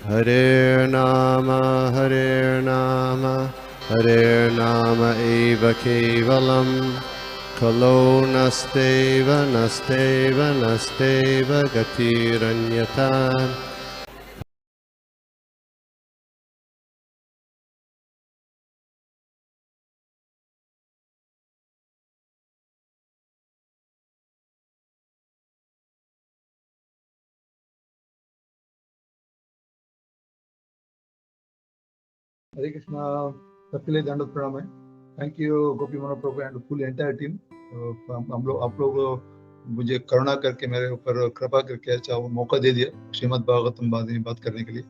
Hare Nama Hare Nama Eva Kevalam Kalo Nasteva Nasteva Nasteva Gatiranyata. हरे कृष्णा, सबके लिए दंडवत प्रणाम है। Thank you Gopi Manohar Prabhu and full entire team. हम लोग आप लोग मुझे करुणा करके मेरे ऊपर कृपा करके अच्छा वो मौका दे दिया श्रीमद् भागवतम बात करने के लिए।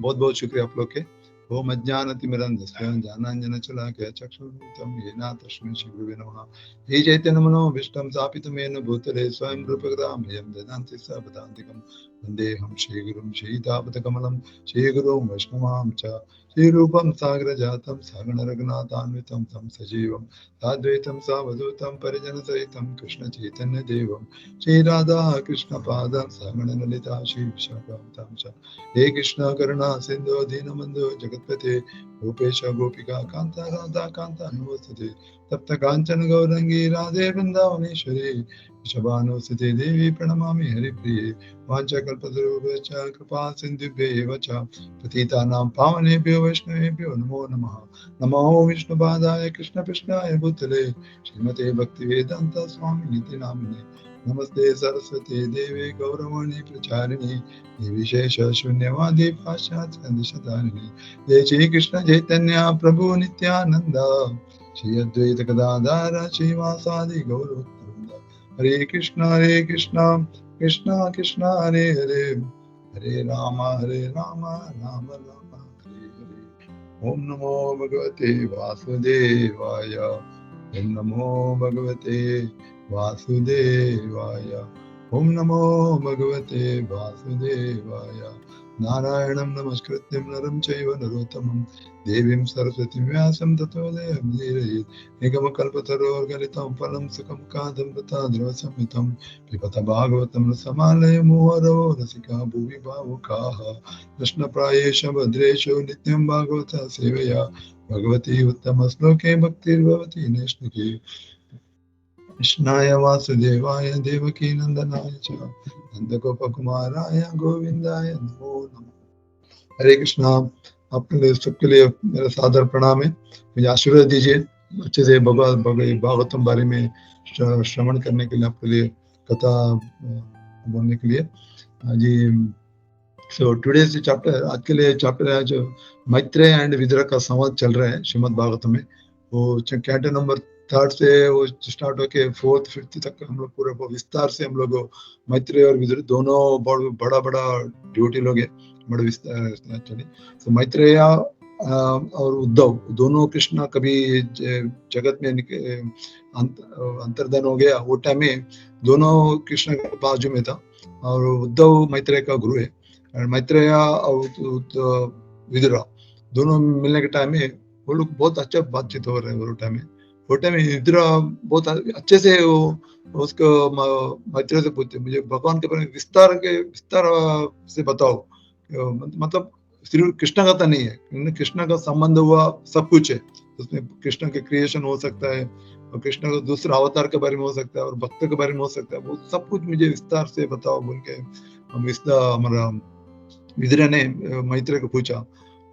बहुत बहुत शुक्रिया आप लोग के। ओम अज्ञानतिमिरन्धस्य ज्ञानाञ्जनशलाकया चक्षुरुन्मिलितं येन तस्मै श्रीगुरुवे नमः। हे चैतन्यमनोभीष्टं स्थापितं येन भूतले स्वयं रूपकदां ह्यं ददान्ति सपदान्तिकं वन्देऽहं श्रीगुरुं श्रीतापतकमलं श्रीगुरुं वैष्णवां च श्रीरूपं साग्रजातं सगणरघुनाथान्वितं तं सजीवं साद्वैतं सावधूतं परिजनसहितं कृष्णचैतन्यदेवं श्रीराधा कृष्णपादं सगणललिता श्रीविशाखां च। हे कृष्ण करुणा सिंधु दीनबंधु जगतपते गोपेश गोपिका कांता राधा कांता नमोस्तुते तप्त कांचन गौरंगी राधे वृंदावनेश्वरी वृषभानुसुते देवी प्रणमामि हरिप्रिये वाञ्छाकल्पतरुभ्यश्च कृपा सिन्धुभ्येव च पतितानां पावनेभ्यो वैष्णवेभ्यो नमो नमः। नमो विष्णुपादाय कृष्णकृष्णाय भूतले श्रीमते भक्तिवेदान्त स्वामिनिति नामिने नमस्ते सरस्वती देवे गौरवाणी प्रचारिणी निर्विशेष शून्यवादी पाश्चात्य जय श्री कृष्ण चैतन्य प्रभु नित्यानंद श्री अद्वैत गदाधर श्रीवासादि गौरवृंद। हरे कृष्णा कृष्णा कृष्णा हरे हरे हरे राम राम राम हरे हरे। ओम नमो भगवते वासुदेवाय ओम नमो भगवते वासुदेवाय ओम नमो भगवते वासुदेवाय। नारायणं नमस्कृत्यं नरं चैव नरोत्तमं देवीं सरस्वतीं व्यासं ततो जयमुदीरयेत्। निगमकल्पतरोर्गलितं फलं सुखं कादम्बताद्रवसंयुतं पिबत भागवतं रसमालय मुहुरहो रसिका भुवि भावुकाः कृष्णप्रायेष भद्रेषु नित्यं भागवत सेवया भगवती उत्तमश्लोके भक्तिर्भवति नैष्णिके। कृष्णाय वासुदेवाय देवकी नंदनाय च नंदगोपकुमाराय गोविंदाय नमो नमः। हरे कृष्णा। आपके सबके लिए मेरा सादर प्रणाम है। मुझे आशीर्वाद दीजिए अच्छे से भागवतम बारे में श्रवण करने के लिए, आपके लिए कथा बोलने के लिए जी। सो टुडेज चैप्टर, आज के लिए चैप्टर है जो मैत्रेय एंड विदुर का संवाद चल रहा है श्रीमद् भागवत में। वो कैंटो नंबर 3 से वो स्टार्ट होके 4th 5th तक हम लोग पूरे विस्तार से हम लोग मैत्रेय और विदुर दोनों बड़ा बड़ा ड्यूटी लोग है, बड़े विस्तार चले। तो मैत्रेय और उद्धव दोनों कृष्णा कभी जगत में अंतर्धान हो गया, वो टाइम में दोनों कृष्ण के बाजू में था और उद्धव मैत्रेय का गुरु है। और मैत्रेय और विदुरा दोनों मिलने के टाइम में वो लोग बहुत अच्छा बातचीत हो रहे हैं। वो टाइम में विदुरा बहुत अच्छे से वो उसको मैत्रेय से पूछते, मुझे भगवान के बारे में विस्तार से बताओ। मतलब सिर्फ कृष्ण का तो नहीं है, कृष्ण का संबंध हुआ सब कुछ है उसमें। कृष्ण के क्रिएशन हो सकता है और कृष्ण का दूसरा अवतार के बारे में हो सकता है और भक्त के बारे में हो सकता है, वो सब कुछ मुझे विस्तार से बताओ बोल के हमारा विदुर ने मैत्रेय को पूछा।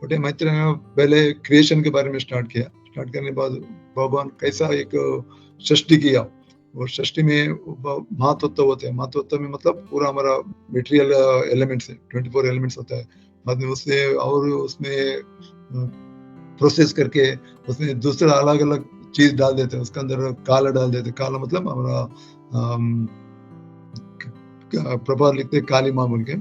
बटे मैत्रेय ने पहले क्रिएशन के बारे में स्टार्ट किया। स्टार्ट करने के बाद भगवान कैसा एक सृष्टि किया, और सृष्टि में महातत्व होते हैं। महातत्व में मतलब पूरा हमारा मेटेरियल एलिमेंट्स है, 24 एलिमेंट्स होता है। बाद में उससे और उसमें प्रोसेस करके उसमें दूसरा अलग अलग चीज डाल देते हैं, उसके अंदर काला डाल देते हैं। काला मतलब हमारा प्रभा लिखते काली माँ बोल के।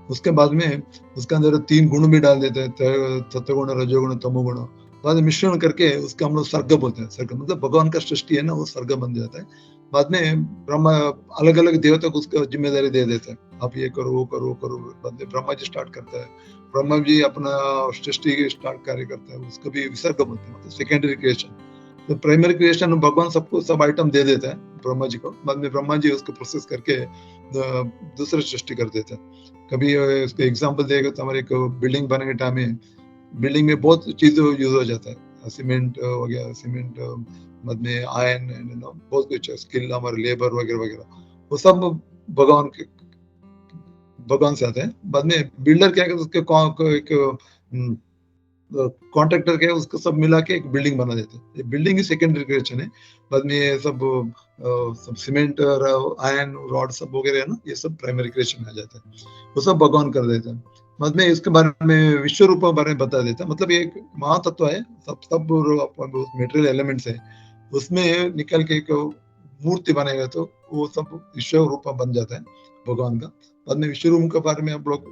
उसके बाद में उसके अंदर 3 गुण भी डाल देते हैं, सत्वगुण रजोगुण तमोगुण। बाद में मिश्रण करके उसका हम लोग सर्ग बोलते हैं। सर्ग मतलब भगवान का सृष्टि है ना, वो सर्ग बन जाता है। बाद में ब्रह्मा अलग अलग देवता को उसका जिम्मेदारी दे देते हैं, आप ये करो वो करो वो करो। बाद में ब्रह्मा जी स्टार्ट करता है, ब्रह्मा जी अपना सृष्टि स्टार्ट कार्य करता है, उसको भी विसर्ग बोलते हैं, मतलब सेकेंडरी क्रिएशन। तो प्राइमरी क्रिएशन भगवान सबको सब आइटम दे देता है ब्रह्मा जी को, बाद में ब्रह्मा जी उसको प्रोसेस करके दूसरे सृष्टि कर देते हैं। कभी उसको एग्जांपल देगा तो हमारे एक बिल्डिंग बनाने के टाइम में बिल्डिंग में बहुत चीज यूज हो जाता है, सीमेंट हो गया, सीमेंट बाद में आयरन, बहुत कुछ स्किल हमारे लेबर वगैरह वगैरह, वो सब भगवान से आते हैं। बाद में बिल्डर क्या है, उसके एक कॉन्ट्रैक्टर के उसको सब मिला के एक बिल्डिंग बना देते हैं। ये बिल्डिंग ही सेकेंडरी क्रिएशन है। बाद में ये सब सीमेंट और आयरन रॉड सब वगैरह है ना, ये सब प्राइमरी क्रिएशन में आ जाता है, वो सब भगवान कर देते हैं। बाद में इसके बारे में विश्व रूप के बारे में बता देता है। मतलब ये एक महातत्व है, सब मेटेरियल एलिमेंट्स है, उसमें निकल के एक मूर्ति बनेगा तो वो सब विश्व रूप बन जाता है भगवान का। बाद में विश्व रूप के बारे में आप लोग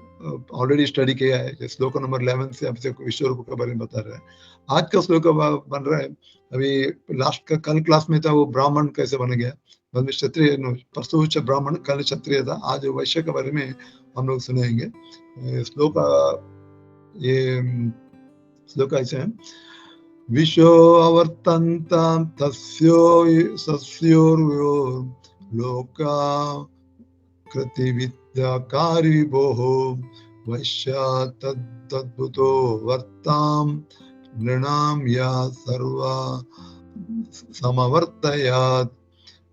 ऑलरेडी स्टडी किया है, श्लोक नंबर 11 से आपसे विश्व रूप के बारे में बता रहा है। आज का श्लोक बन रहा है, अभी लास्ट का कल क्लास में था वो ब्राह्मण कैसे बन गया, बाद में क्षत्रिय, परसों ब्राह्मण, कल क्षत्रिय था, आज वैश्य के बारे में हम लोग सुनेंगे। श्लोक ये श्लोक ऐसे है, विश्व अवर्तन्तं तस्योर्यो लोका कृतिविद्याकारी भोः वैश्या तद्भुतो वर्तां नृणां या सर्वा समवर्तयात्।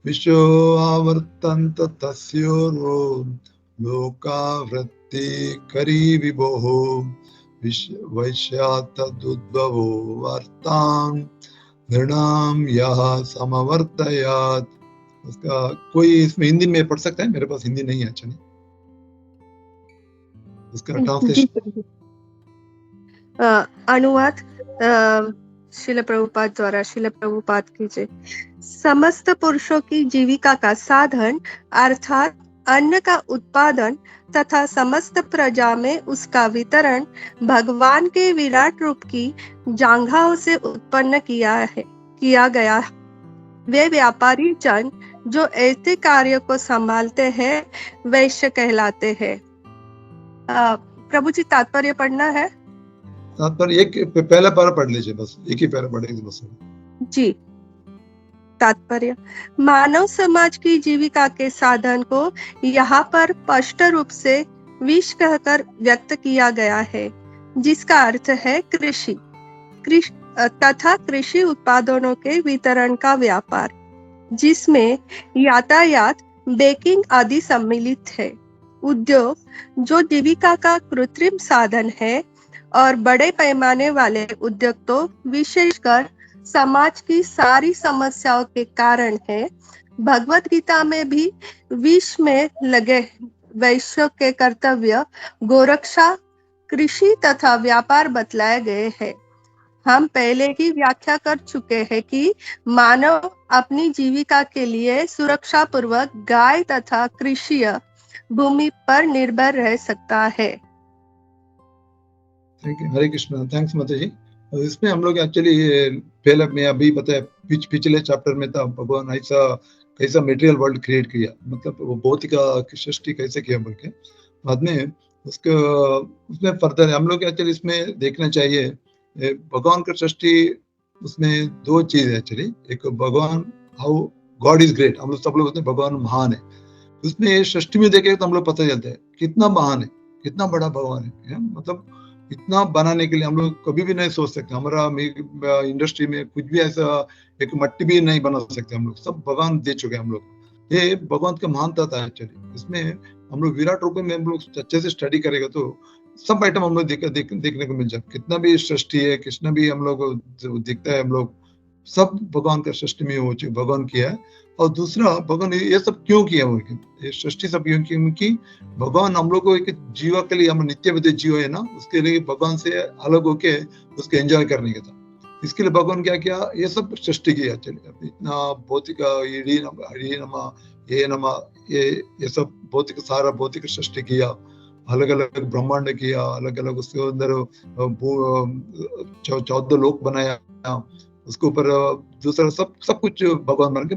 विश्व आवर्तन्त तस्योर्यो लोका वृत्तिकरी विभोः वैश्या तदुद्भवो वर्तां नृणां यः समवर्तयात्। उसका कोई इसमें हिंदी में पढ़ सकता है? मेरे पास हिंदी नहीं है, अच्छा नहीं, उसका ट्रांसलेशन अनुवाद श्रील प्रभुपाद द्वारा। श्रील प्रभुपाद कीजिए। समस्त पुरुषों की जीविका का साधन अर्थात अन्न का उत्पादन तथा समस्त प्रजा में उसका वितरण भगवान के विराट रूप की जांघाओं से उत्पन्न किया गया। वे व्यापारी जन जो ऐसे कार्य को संभालते हैं वैश्य कहलाते हैं। प्रभु जी तात्पर्य पढ़ना है? तात्पर्य एक पहला पारा पढ़ लीजिए, बस एक ही पारा पढ़ेंगे बस जी। तात्पर्य, मानव समाज की जीविका के साधन को यहाँ पर स्पष्ट रूप से विष कहकर व्यक्त किया गया है, जिसका अर्थ है कृषि तथा कृषि उत्पादनों के वितरण का व्यापार, जिसमें यातायात, बेकिंग आदि सम्मिलित है। उद्योग जो जीविका का कृत्रिम साधन है और बड़े पैमाने वाले उद्योग तो विशेषकर समाज की सारी समस्याओं के कारण है। भगवत गीता में भी विष में लगे वैश्य के कर्तव्य गोरक्षा, कृषि तथा व्यापार बतलाए गए हैं। हम पहले ही व्याख्या कर चुके हैं कि मानव अपनी जीविका के लिए सुरक्षा पूर्वक गाय तथा कृषि भूमि पर निर्भर रह सकता है। हरे कृष्णा, थैंक्स माता जी। इसमें हम लोग एक्चुअली पहले मैं अभी पता है पिछले चैप्टर में था भगवान कैसा मटेरियल वर्ल्ड क्रिएट किया, मतलब वो भौतिक सृष्टि कैसे किया बोल के। बाद में उसमें फर्दर हम लोग एक्चुअली इसमें देखना चाहिए भगवान का सृष्टि, उसमें दो चीज है एक्चुअली। एक भगवान, हाउ गॉड इज ग्रेट, हम लोग सब लोग बोलते हैं भगवान महान है। उसमें सृष्टि में देखे तो हम लोग पता चलता है कितना महान है, कितना बड़ा भगवान है। मतलब इतना बनाने के लिए हम लोग कभी भी नहीं सोच सकते। हमारा इंडस्ट्री में कुछ भी ऐसा एक मट्टी भी नहीं बना सकते हम लोग, सब भगवान दे चुके हैं हम लोग। ये भगवान का महानता था एक्चुअली। इसमें हम लोग विराट रूप में हम लोग अच्छे से स्टडी करेगा तो सब आइटम हम लोग देखने को मिल जाए। कितना भी सृष्टि है, कितना भी हम लोग दिखता है, हम लोग सब भगवान का सृष्टि में वो भगवान किया है। और दूसरा, भगवान ये सब क्यों किया उनकी, ये सृष्टि सब क्यों की उनकी, भगवान हम लोग को एक जीवा के लिए, हम नित्य विद्य जीव है ना, उसके लिए भगवान से अलग होके उसको एंजॉय करने का था। इसके लिए भगवान क्या किया, ये सब सृष्टि किया। चलिए इतना भौतिक ये सब भौतिक, सारा भौतिक सृष्टि किया, अलग अलग ब्रह्मांड किया, अलग अलग उसके अंदर 14 लोक बनाया, उसके ऊपर दूसरा सब कुछ भगवान बन के।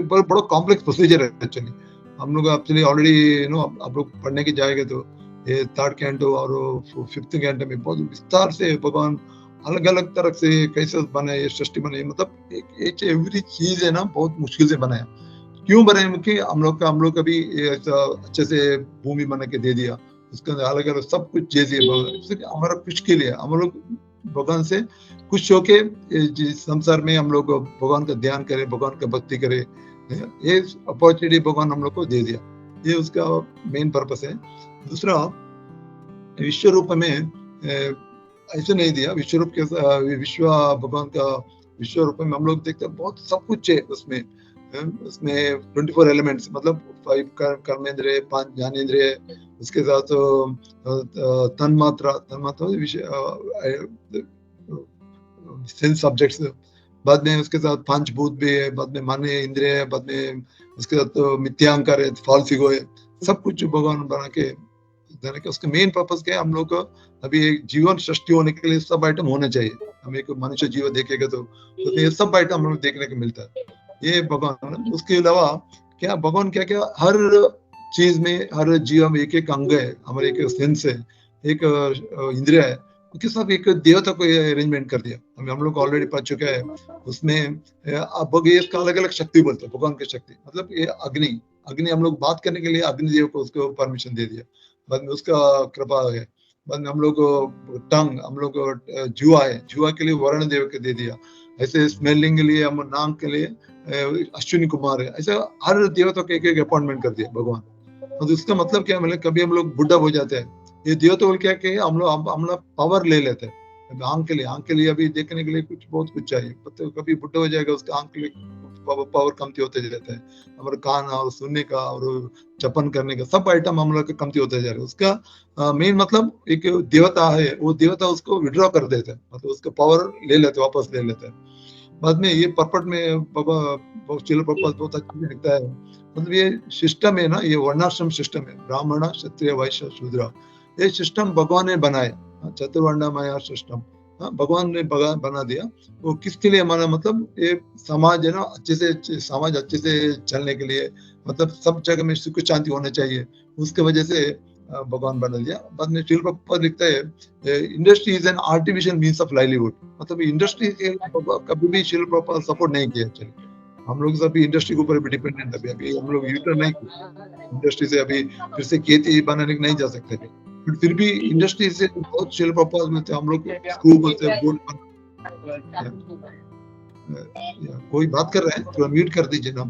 बड़ा कॉम्प्लेक्स प्रोसीजर है एक्चुअली। हम लोग एक्चुअली ऑलरेडी आप लोग पढ़ने के जाएंगे तो ये 3rd कैंटो और 5th कैंटो में बहुत विस्तार से भगवान अलग अलग तरह से कैसे बने ये सृष्टि बने, मतलब एक एवरी चीज है ना बहुत मुश्किल से बनाया। क्यों बनाया? क्योंकि हम लोग कभी अच्छे से भूमि बना के दे दिया, उसके अंदर अलग अलग सब कुछ दे दिया हमारा कुछ के लिए। हम लोग भगवान से खुश होके जिस संसार में हम लोग भगवान का ध्यान करें, भगवान का भक्ति करें, ये अपॉर्चुनिटी भगवान हम लोग को दे दिया। ये उसका मेन पर्पस है। दूसरा, विश्व रूप में ऐसे नहीं दिया। विश्व रूप के विश्व भगवान का विश्व रूप में हम लोग देखते हैं बहुत सब कुछ है उसमें। उसमें 24 एलिमेंट्स, मतलब 5 कर्मेंद्रिय, 5 ज्ञानेंद्रिय, उसके साथ तन्मात्रा सेंस सब्जेक्ट्स, बाद में उसके साथ 5 भूत भी है, बाद में माने इंद्रिय है, बाद में उसके साथ मिथ्यांकार है, फॉल्स ईगो है, सब कुछ भगवान बना के देने के। उसका मेन पर्पस क्या है? हम लोग को अभी एक जीवन सृष्टि होने के लिए सब आइटम होने चाहिए। हम एक मनुष्य जीवन देखेगा तो ये सब आइटम हम लोग देखने को मिलता है। ये भगवान। उसके अलावा क्या भगवान क्या क्या हर चीज में, हर जीव में एक एक अंग है, हमारे एक सेंस है, एक इंद्रिय है, उसके सब एक देवता को अरेंजमेंट कर दिया। हम लोग ऑलरेडी पढ़ चुके हैं उसमें। अब ये इसका अलग अलग शक्ति बोलते हैं, भगवान की शक्ति। मतलब ये अग्नि हम लोग बात करने के लिए अग्निदेव को उसको परमिशन दे दिया, बाद में उसका कृपा है। बाद में हम लोग टंग, हम लोग जुआ है, जुआ के लिए वरुण देव के दे दिया। ऐसे स्मेलिंग के लिए, हम नाम के लिए अश्विनी कुमार है। ऐसा हर देवता को एक एक अपॉइंटमेंट कर दिया भगवान। तो इसका मतलब क्या, मतलब कभी हम लोग बुढ़ा हो जाते हैं, ये देवता बोल क्या कि हम लोग पावर ले लेते हैं। आंख के लिए अभी देखने के लिए कुछ बहुत कुछ चाहिए, तो कभी बुढ़ा हो जाएगा, उसका आंख के लिए पावर कमती होते जाता है। हमारे कान और सुनने का और चपन करने का सब आइटम हम लोग कमती होते जा रहे हैं। उसका मेन मतलब एक देवता है, वो देवता उसको विड्रॉ कर देते हैं, मतलब उसका पावर ले लेते, वापस ले लेते हैं। बाद में ये पर्पट में बहुत अच्छे से लिखता है। मतलब ये सिस्टम है ना, ये वर्णाश्रम सिस्टम है, ब्राह्मण क्षत्रिय वैश्य शूद्र, ये सिस्टम भगवान ने बनाया, चतुर्वर्णमय सिस्टम भगवान ने बना दिया। वो किसके लिए हमारा, मतलब ये समाज है ना, समाज अच्छे से चलने के लिए, मतलब सब जगह में सुख शांति होना चाहिए, उसके वजह से भगवान बना दिया। बाद में शिल प्रभुपाद लिखता है industry is an artificial means of livelihood. मतलब इंडस्ट्री कभी भी शिल प्रभुपाद सपोर्ट नहीं किया। चलिए हम लोग सभी इंडस्ट्री के ऊपर भी डिपेंडेंट है। अभी हम लोग यूटर्न नहीं किया इंडस्ट्री से, अभी फिर से खेती बनाने नहीं जा सकते थे, फिर भी इंडस्ट्री से बहुत शिल प्रभुपाद में थे हम लोग। स्क्रू बोलते हैं, बोल कोई बात कर रहे हैं, थोड़ा म्यूट कर दीजिए ना।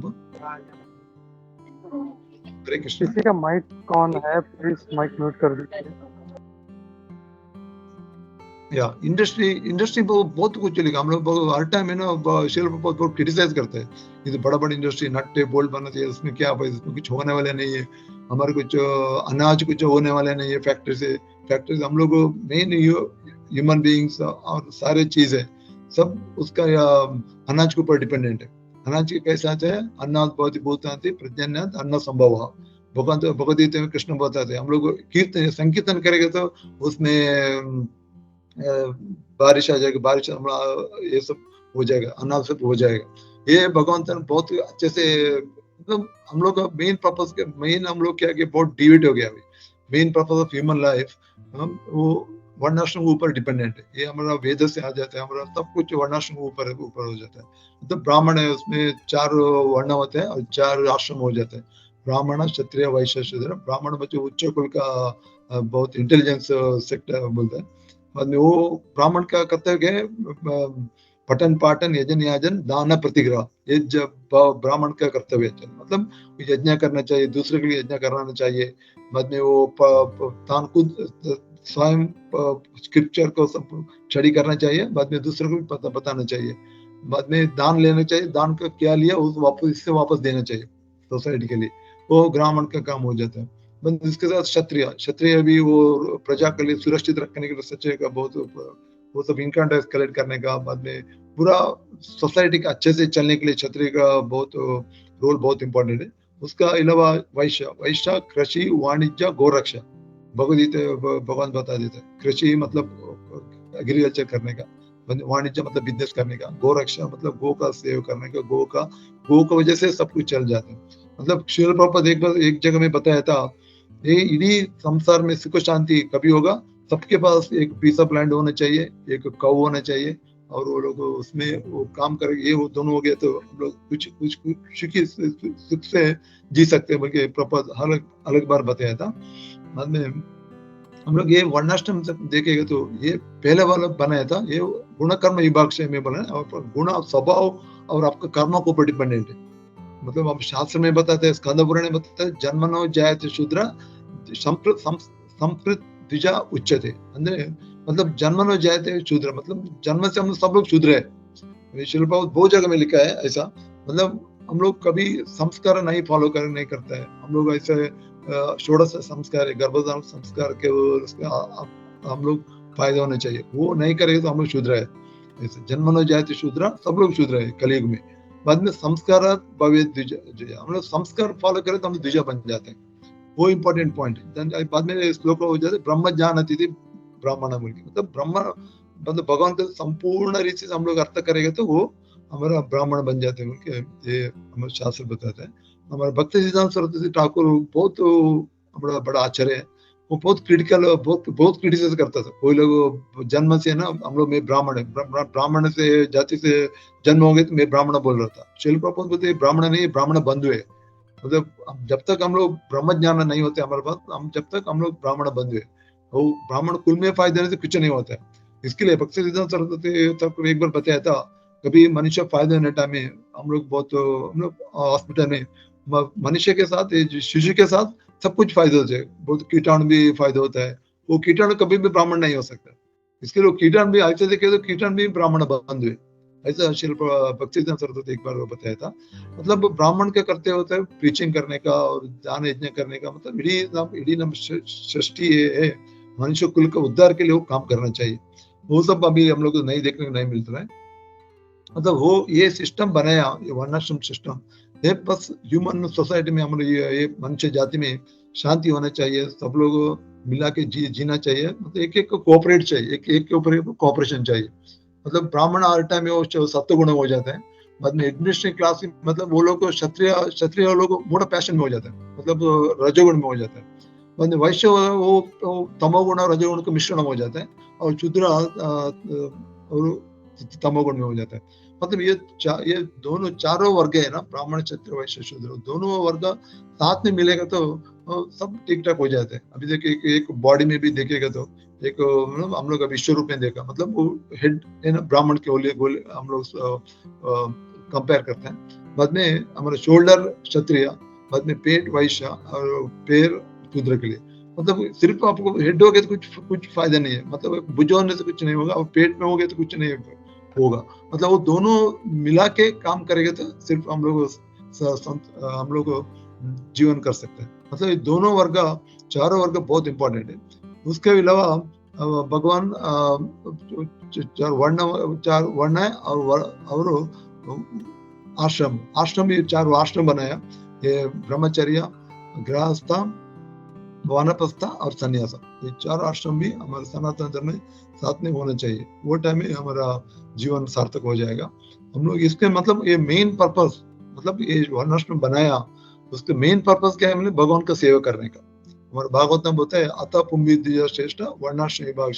हरे कृष्ण। किसी का माइक ऑन है, प्लीज माइक म्यूट कर दीजिए। या इंडस्ट्री बहुत कुछ चलेगा। हम लोग हर टाइम है ना शिल प्रभुपाद बहुत क्रिटिसाइज करते हैं, ये तो बड़ा इंडस्ट्री नट्टे बोल्ट बनना चाहिए, उसमें क्या भाई, इसमें कुछ होने वाले नहीं है, हमारे कुछ अनाज कुछ होने वाले नहीं है फैक्ट्री से। हम लोग मेन ह्यूमन बीइंग्स और सारे चीज है सब उसका अनाज के ऊपर डिपेंडेंट है। अनाज के कैसे आते हैं, अन्नाद भवति भूतानि प्रजन्यात् अन्न संभव। भगवान तो भगवद्गीता में कृष्ण बताते हैं। हम लोग कीर्तन संकीर्तन करेंगे तो उसमें बारिश आ जाएगी, बारिश ये सब हो जाएगा, अनाज सब हो जाएगा। ये भगवान ने बहुत अच्छे से, मतलब हम लोग का मेन पर्पस के मेन हम लोग क्या कि बहुत डिविएट हो गया अभी। Main purpose of human life हम वो वर्णाश्रम के ऊपर डिपेंडेंट है। ये हमारा वेद से आ जाता है, हमारा सब कुछ वर्णाश्रम के ऊपर हो जाता है। मतलब ब्राह्मण है, उसमें 4 वर्ण होते हैं और 4 आश्रम हो जाते हैं, ब्राह्मण क्षत्रिय वैश्य शूद्र। ब्राह्मण बच्चे उच्च कुल का बहुत इंटेलिजेंस सेक्टर बोलते हैं। बाद में वो ब्राह्मण का कर्तव्य है पठन पाठन यजन याजन दान प्रतिग्रह, ये जब ब्राह्मण का कर्तव्य है। मतलब यज्ञ करना चाहिए, दूसरे के लिए यज्ञ कराना चाहिए। बाद में वो तान खुद स्वयं स्क्रिप्चर को सब स्टडी करना चाहिए, बाद में दूसरे को भी बताना चाहिए। बाद में दान लेना चाहिए, दान का क्या लिया उस वापस इससे वापस देना चाहिए सोसाइटी के लिए, वो ब्राह्मण का काम हो जाता है। इसके साथ क्षत्रिय भी वो प्रजा के लिए सुरक्षित रखने के लिए सच्चे का बहुत वो सब इनकम टैक्स कलेक्ट करने का, बाद में पूरा सोसाइटी का अच्छे से चलने के लिए क्षत्रिय का बहुत रोल बहुत इंपॉर्टेंट है। उसका अलावा वैश्य कृषि वाणिज्य गोरक्षा, भगवान बता देता है। कृषि मतलब एग्रीकल्चर करने का, वाणिज्य मतलब बिजनेस करने का, गोरक्षा मतलब गो का सेव करने का, गो का वजह से सब कुछ चल जाता है। मतलब शिल प्रभुपाद एक जगह में बताया था, ये इडी संसार में सुख शांति कभी होगा, सबके पास एक पीस ऑफ लैंड होना चाहिए, एक काऊ होना चाहिए, और वो लोग उसमें वो काम करेंगे। ये वो दोनों हो गया तो हम लोग कुछ कुछ सुखी सुख से जी सकते हैं, बल्कि प्रपोज अलग अलग बार बताया था। बाद में हम लोग ये वर्णाश्रम से देखेगा तो ये पहले वाला बनाया था, ये गुण कर्म विभाग में बना है, और गुण स्वभाव और आपका कर्मों को ऊपर डिपेंडेंट है। मतलब हम शास्त्र में बताते हैं, स्कंद पुराण में बताते हैं, जन्मनो जायते शूद्र संप्रत द्विजा उच्चते। अंदर मतलब जन्मनो जायते शूद्र, मतलब जन्म से हम सब लोग शूद्र है। शिल बहुत जगह में लिखा है ऐसा। मतलब हम लोग कभी संस्कार नहीं फॉलो नहीं करता है। हम लोग ऐसे षोडश संस्कार है, गर्भधारण संस्कार के हम लोग फायदा होना चाहिए, वो नहीं करेंगे तो हम लोग शूद्र है। ऐसे जन्मनो जायते शूद्र, सब लोग शूद्र है कलयुग में। बाद में संस्कार भवे द्विजा, हम लोग संस्कार फॉलो करें तो हम द्विजा बन जाते हैं, वो इंपॉर्टेंट पॉइंट है। बाद में श्लोक हो जाते ब्रह्म जानति ब्राह्मण मूल, मतलब ब्रह्म मतलब भगवान का संपूर्ण रीति से हम लोग अर्थ करेंगे तो वो हमारा ब्राह्मण बन जाते हैं, ये हमारे शास्त्र बताते हैं। हमारे भक्ति सिद्धांत सरस्वती ठाकुर बहुत हमारा बड़ा आचार्य है, वो बहुत क्रिटिकल बहुत क्रिटिसाइज करता था। कोई लोग जन्म से ना हम लोग मैं ब्राह्मण है, ब्राह्मण से जाति से जन्म हो गए तो मैं ब्राह्मण बोल रहा था। शिल प्रभुपाद बोलते ब्राह्मण नहीं, ब्राह्मण बंधु है। मतलब जब तक हम लोग ब्रह्म ज्ञान नहीं होते हमारे पास, हम जब तक हम लोग ब्राह्मण बंधु है, वो ब्राह्मण कुल में फायदा देने से कुछ नहीं होता है। इसके लिए भक्ति सिद्धांत सरस्वती तक एक बार बताया था, कभी मनुष्य फायदा होने टाइम में हम लोग हॉस्पिटल में मनुष्य के साथ शिशु के साथ सब कुछ फायदा होता है, बहुत कीटाणु भी फायदा होता है। वो कीटाणु कभी भी ब्राह्मण नहीं हो सकता, इसके लिए कीटाणु भी ऐसे देखे तो कीटाणु भी ब्राह्मण बंधु है। ऐसा शिल्प भक्ति सिद्धांत सरस्वती एक बार बताया था। मतलब ब्राह्मण क्या करते होते हैं, प्रीचिंग करने का और दान यज्ञ करने का, मतलब इडी सृष्टि है, मनुष्य कुल का उद्धार के लिए वो काम करना चाहिए। वो सब अभी हम लोग को नहीं देखने को नहीं मिल रहा है। मतलब वो ये सिस्टम बनाया, ये वर्णाश्रम सिस्टम है, बस ह्यूमन सोसाइटी में हम लोग ये मनुष्य जाति में शांति होना चाहिए, सब लोग मिला के जीना चाहिए। मतलब एक को कोऑपरेट चाहिए, एक के ऊपर कोऑपरेशन चाहिए। मतलब ब्राह्मण हर टाइम वो सत्वगुण हो जाता है। बाद में एडमिनिस्ट्रेटिव क्लास में मतलब वो लोग क्षत्रिय लोग मोटा पैशन में हो जाता है, मतलब रजोगुण में हो जाता है। बाद में वैश्य वो तमोगुण और रजोगुण का मिश्रण हो जाता है, और शूद्र और तमोगुण में हो जाता है। मतलब ये दोनों चारों वर्ग है ना, ब्राह्मण क्षत्रिय वैश्य शूद्र, दोनों वर्ग साथ में मिलेगा तो सब ठीक ठाक हो जाते हैं। अभी देखिए एक बॉडी में भी देखेगा तो एक हम लोग विश्व रूप में देखा, मतलब वो हेड है ना ब्राह्मण के गोले हम लोग कंपेयर करते हैं। बाद में हमारा शोल्डर क्षत्रिय, बाद में पेट वैश्य और पैर शूद्र के लिए। मतलब सिर्फ आपको हेड हो गया तो कुछ फायदा नहीं है, मतलब भुजा होने से कुछ नहीं होगा, और पेट में हो गया तो कुछ नहीं होगा। मतलब वो दोनों मिला के काम करेंगे तो सिर्फ हम लोग जीवन कर सकते हैं। मतलब ये दोनों वर्ग, चारों वर्ग बहुत इंपॉर्टेंट है। उसके अलावा भगवान चार वर्ण है, और आश्रम भी चार आश्रम बनाया, ये ब्रह्मचर्य, गृहस्थ, वानप्रस्थ और संन्यास। ये चार आश्रम भी हमारे सनातन धर्म में साथ में होना चाहिए, वो टाइम में हमारा जीवन सार्थक हो जाएगा। हम लोग इसके मतलब ये मेन पर्पस, मतलब ये वर्णाश्रम बनाया उसके मेन पर्पस क्या है, हमने भगवान का सेवा करने का। हमारे भागवत में बोलते हैं अतः पुंभी द्विज श्रेष्ठ वर्णाश्रम विभाग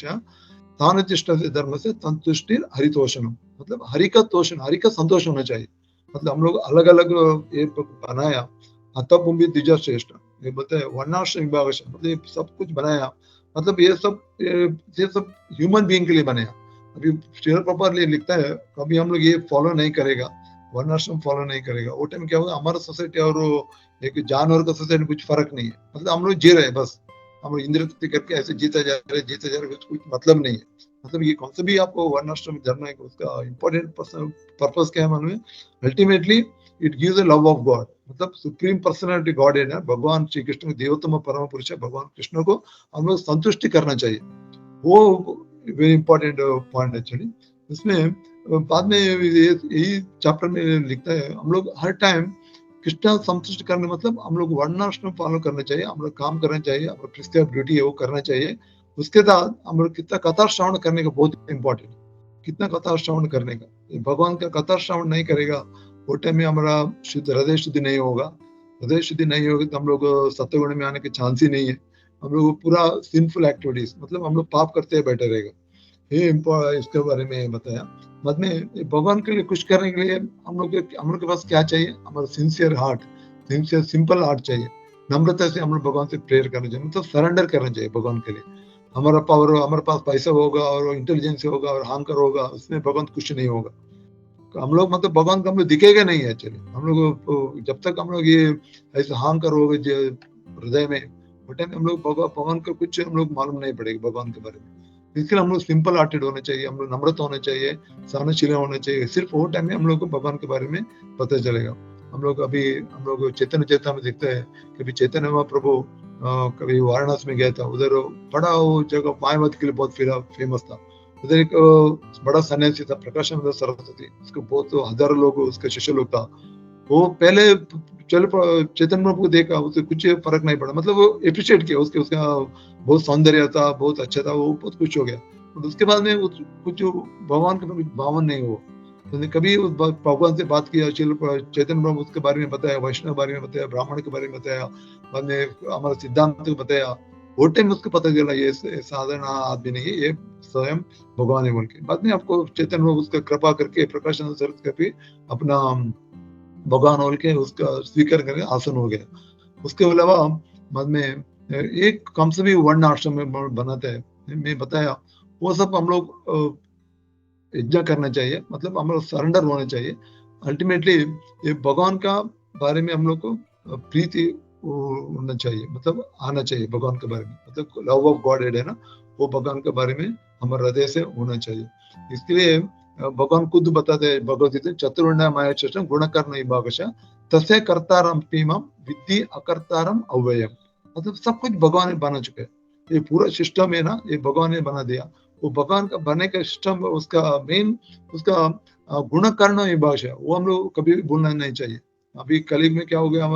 तान तिष्ठ धर्म से संतुष्टि हरितोषण, मतलब हरि का तोषण, हरि का संतोष होना चाहिए। मतलब हम लोग अलग अलग ये बनाया, अतः पुंभी द्विज श्रेष्ठ, ये बोलते हैं वर्णाश्रम विभाग, मतलब ये सब कुछ बनाया, मतलब ये सब ह्यूमन बीइंग के लिए बनाया। अभी श्रील प्रभुपाद लिखता है, कभी हम लोग ये फॉलो नहीं करेगा, वर्णाश्रम फॉलो नहीं करेगा, वो टाइम क्या होगा, हमारा सोसाइटी और एक जानवर का सोसाइटी में कुछ फर्क नहीं है। मतलब हम लोग जी रहे हैं, बस हम लोग इंद्रिय तृप्ति करके ऐसे जीते जा रहे, कुछ मतलब नहीं है। मतलब ये कौन सा भी आपको वर्णाश्रम धर्म है, उसका इंपॉर्टेंट पर्पस क्या है मालूम है, ultimately it gives the love of God. मतलब सुप्रीम पर्सनालिटी गॉड है ना, भगवान श्री कृष्ण देवोत्तम परम पुरुष है, भगवान कृष्ण को हम लोग संतुष्टि करना चाहिए, वो वेरी इंपॉर्टेंट पॉइंट एक्चुअली। इसमें बाद में यही चैप्टर में लिखता है, हम लोग हर टाइम कृष्ण संतुष्ट करने, मतलब हम लोग वर्णाश्रम फॉलो करना चाहिए, हम लोग काम करना चाहिए, हम लोग प्रिस्क्राइब ड्यूटी है वो करना चाहिए। उसके बाद हम लोग कितना कथा श्रवण करने का बहुत इंपॉर्टेंट, कितना कथा श्रवण करने का। भगवान का कथा श्रवण नहीं करेगा वो टाइम में हमारा हृदय शुद्धि नहीं होगा। हृदय शुद्धि नहीं होगी तो हम लोग सत्वगुण में आने के चांस ही नहीं है। हम लोग पूरा सिंफुल एक्टिविटीज मतलब हम लोग पाप करते बैठे रहेगा, ये इसके बारे में बताया। बाद में भगवान के लिए कुछ करने के लिए हम लोग के पास क्या चाहिए, हमारा sincere heart, sincere simple heart चाहिए, नम्रता से हम लोग भगवान से प्रेयर करना चाहिए, मतलब सरेंडर करना चाहिए भगवान के लिए। हमारा पावर, हमारे पास पैसा होगा और इंटेलिजेंस होगा और अहंकार होगा, उसमें भगवान कुछ नहीं होगा। हम लोग मतलब भगवान को हम लोग दिखेगा नहीं है एक्चुअली। हम लोग जब तक हम लोग ये ऐसे अहंकार होगा हृदय में, वो टाइम हम लोग भगवान का कुछ हम लोग मालूम नहीं पड़ेगा भगवान के बारे में। इसलिए हम लोग सिंपल हार्टेड होना चाहिए, हम लोग नम्रता होना चाहिए, सहनशील होना चाहिए। सिर्फ वो टाइम में हम लोग को भगवान के बारे में पता चलेगा। हम लोग चैतन्य चेतना में देखते हैं, कभी चैतन्य महाप्रभु कभी वाराणसी में गया था, उधर बड़ा वो जगह मायावती के लिए बहुत फेमस था। उधर एक बड़ा सन्यासी था प्रकाशानंद सरस्वती, उसको बहुत हजारों लोग उसके शिष्य लोग था। वो पहले चल चैतन्य प्रभु को देखा, उसे कुछ फर्क नहीं पड़ा, मतलब वो अप्रिशिएट किया उसका बहुत सौंदर्य था, बहुत अच्छा था, वो बहुत खुश हो गया। और उसके बाद में कुछ भगवान के कुछ भावन नहीं हुआ। तो कभी उस भगवान से बात किया, चैतन्य प्रभु उसके बारे में बताया, वैष्णव के बारे में बताया, ब्राह्मण के बारे में बताया, बाद में हमारा सिद्धांत को बताया। वो टाइम उसको पता चला ये साधारण आदमी नहीं है, ये स्वयं भगवान है बोल के। बाद में आपको चैतन्य प्रभु उसका कृपा करके प्रकाशानंद सरस्वती अपना भगवान बोल के उसका स्वीकार करके आसन हो गया। उसके अलावा बाद में एक कम से भी वर्ण आश्रम में बनाते हैं, मैं बताया वो सब हम लोग यज्ञ करना चाहिए, मतलब हम लोग सरेंडर होना चाहिए। अल्टीमेटली ये भगवान का बारे में हम लोग को प्रीति होना चाहिए, मतलब आना चाहिए भगवान के बारे में, मतलब लव ऑफ गॉड है ना, वो भगवान के बारे में हमारे हृदय से होना चाहिए। इसके लिए भगवान खुद बताते हैं भगवदगीता, चतुर्वर्ण्य माया चतुर् गुणकर्म विभागश तस्य कर्तारम पीमम विद्धि अकर्तारम अव्ययम, मतलब सब कुछ भगवान ने बना चुके हैं। ये पूरा सिस्टम है ना, ये भगवान ने बना दिया। वो भगवान का बनने का सिस्टम, उसका मेन उसका गुणकर्म विभाग है, वो हम लोग कभी भी भूलना नहीं चाहिए। अभी कलयुग में क्या हो गया,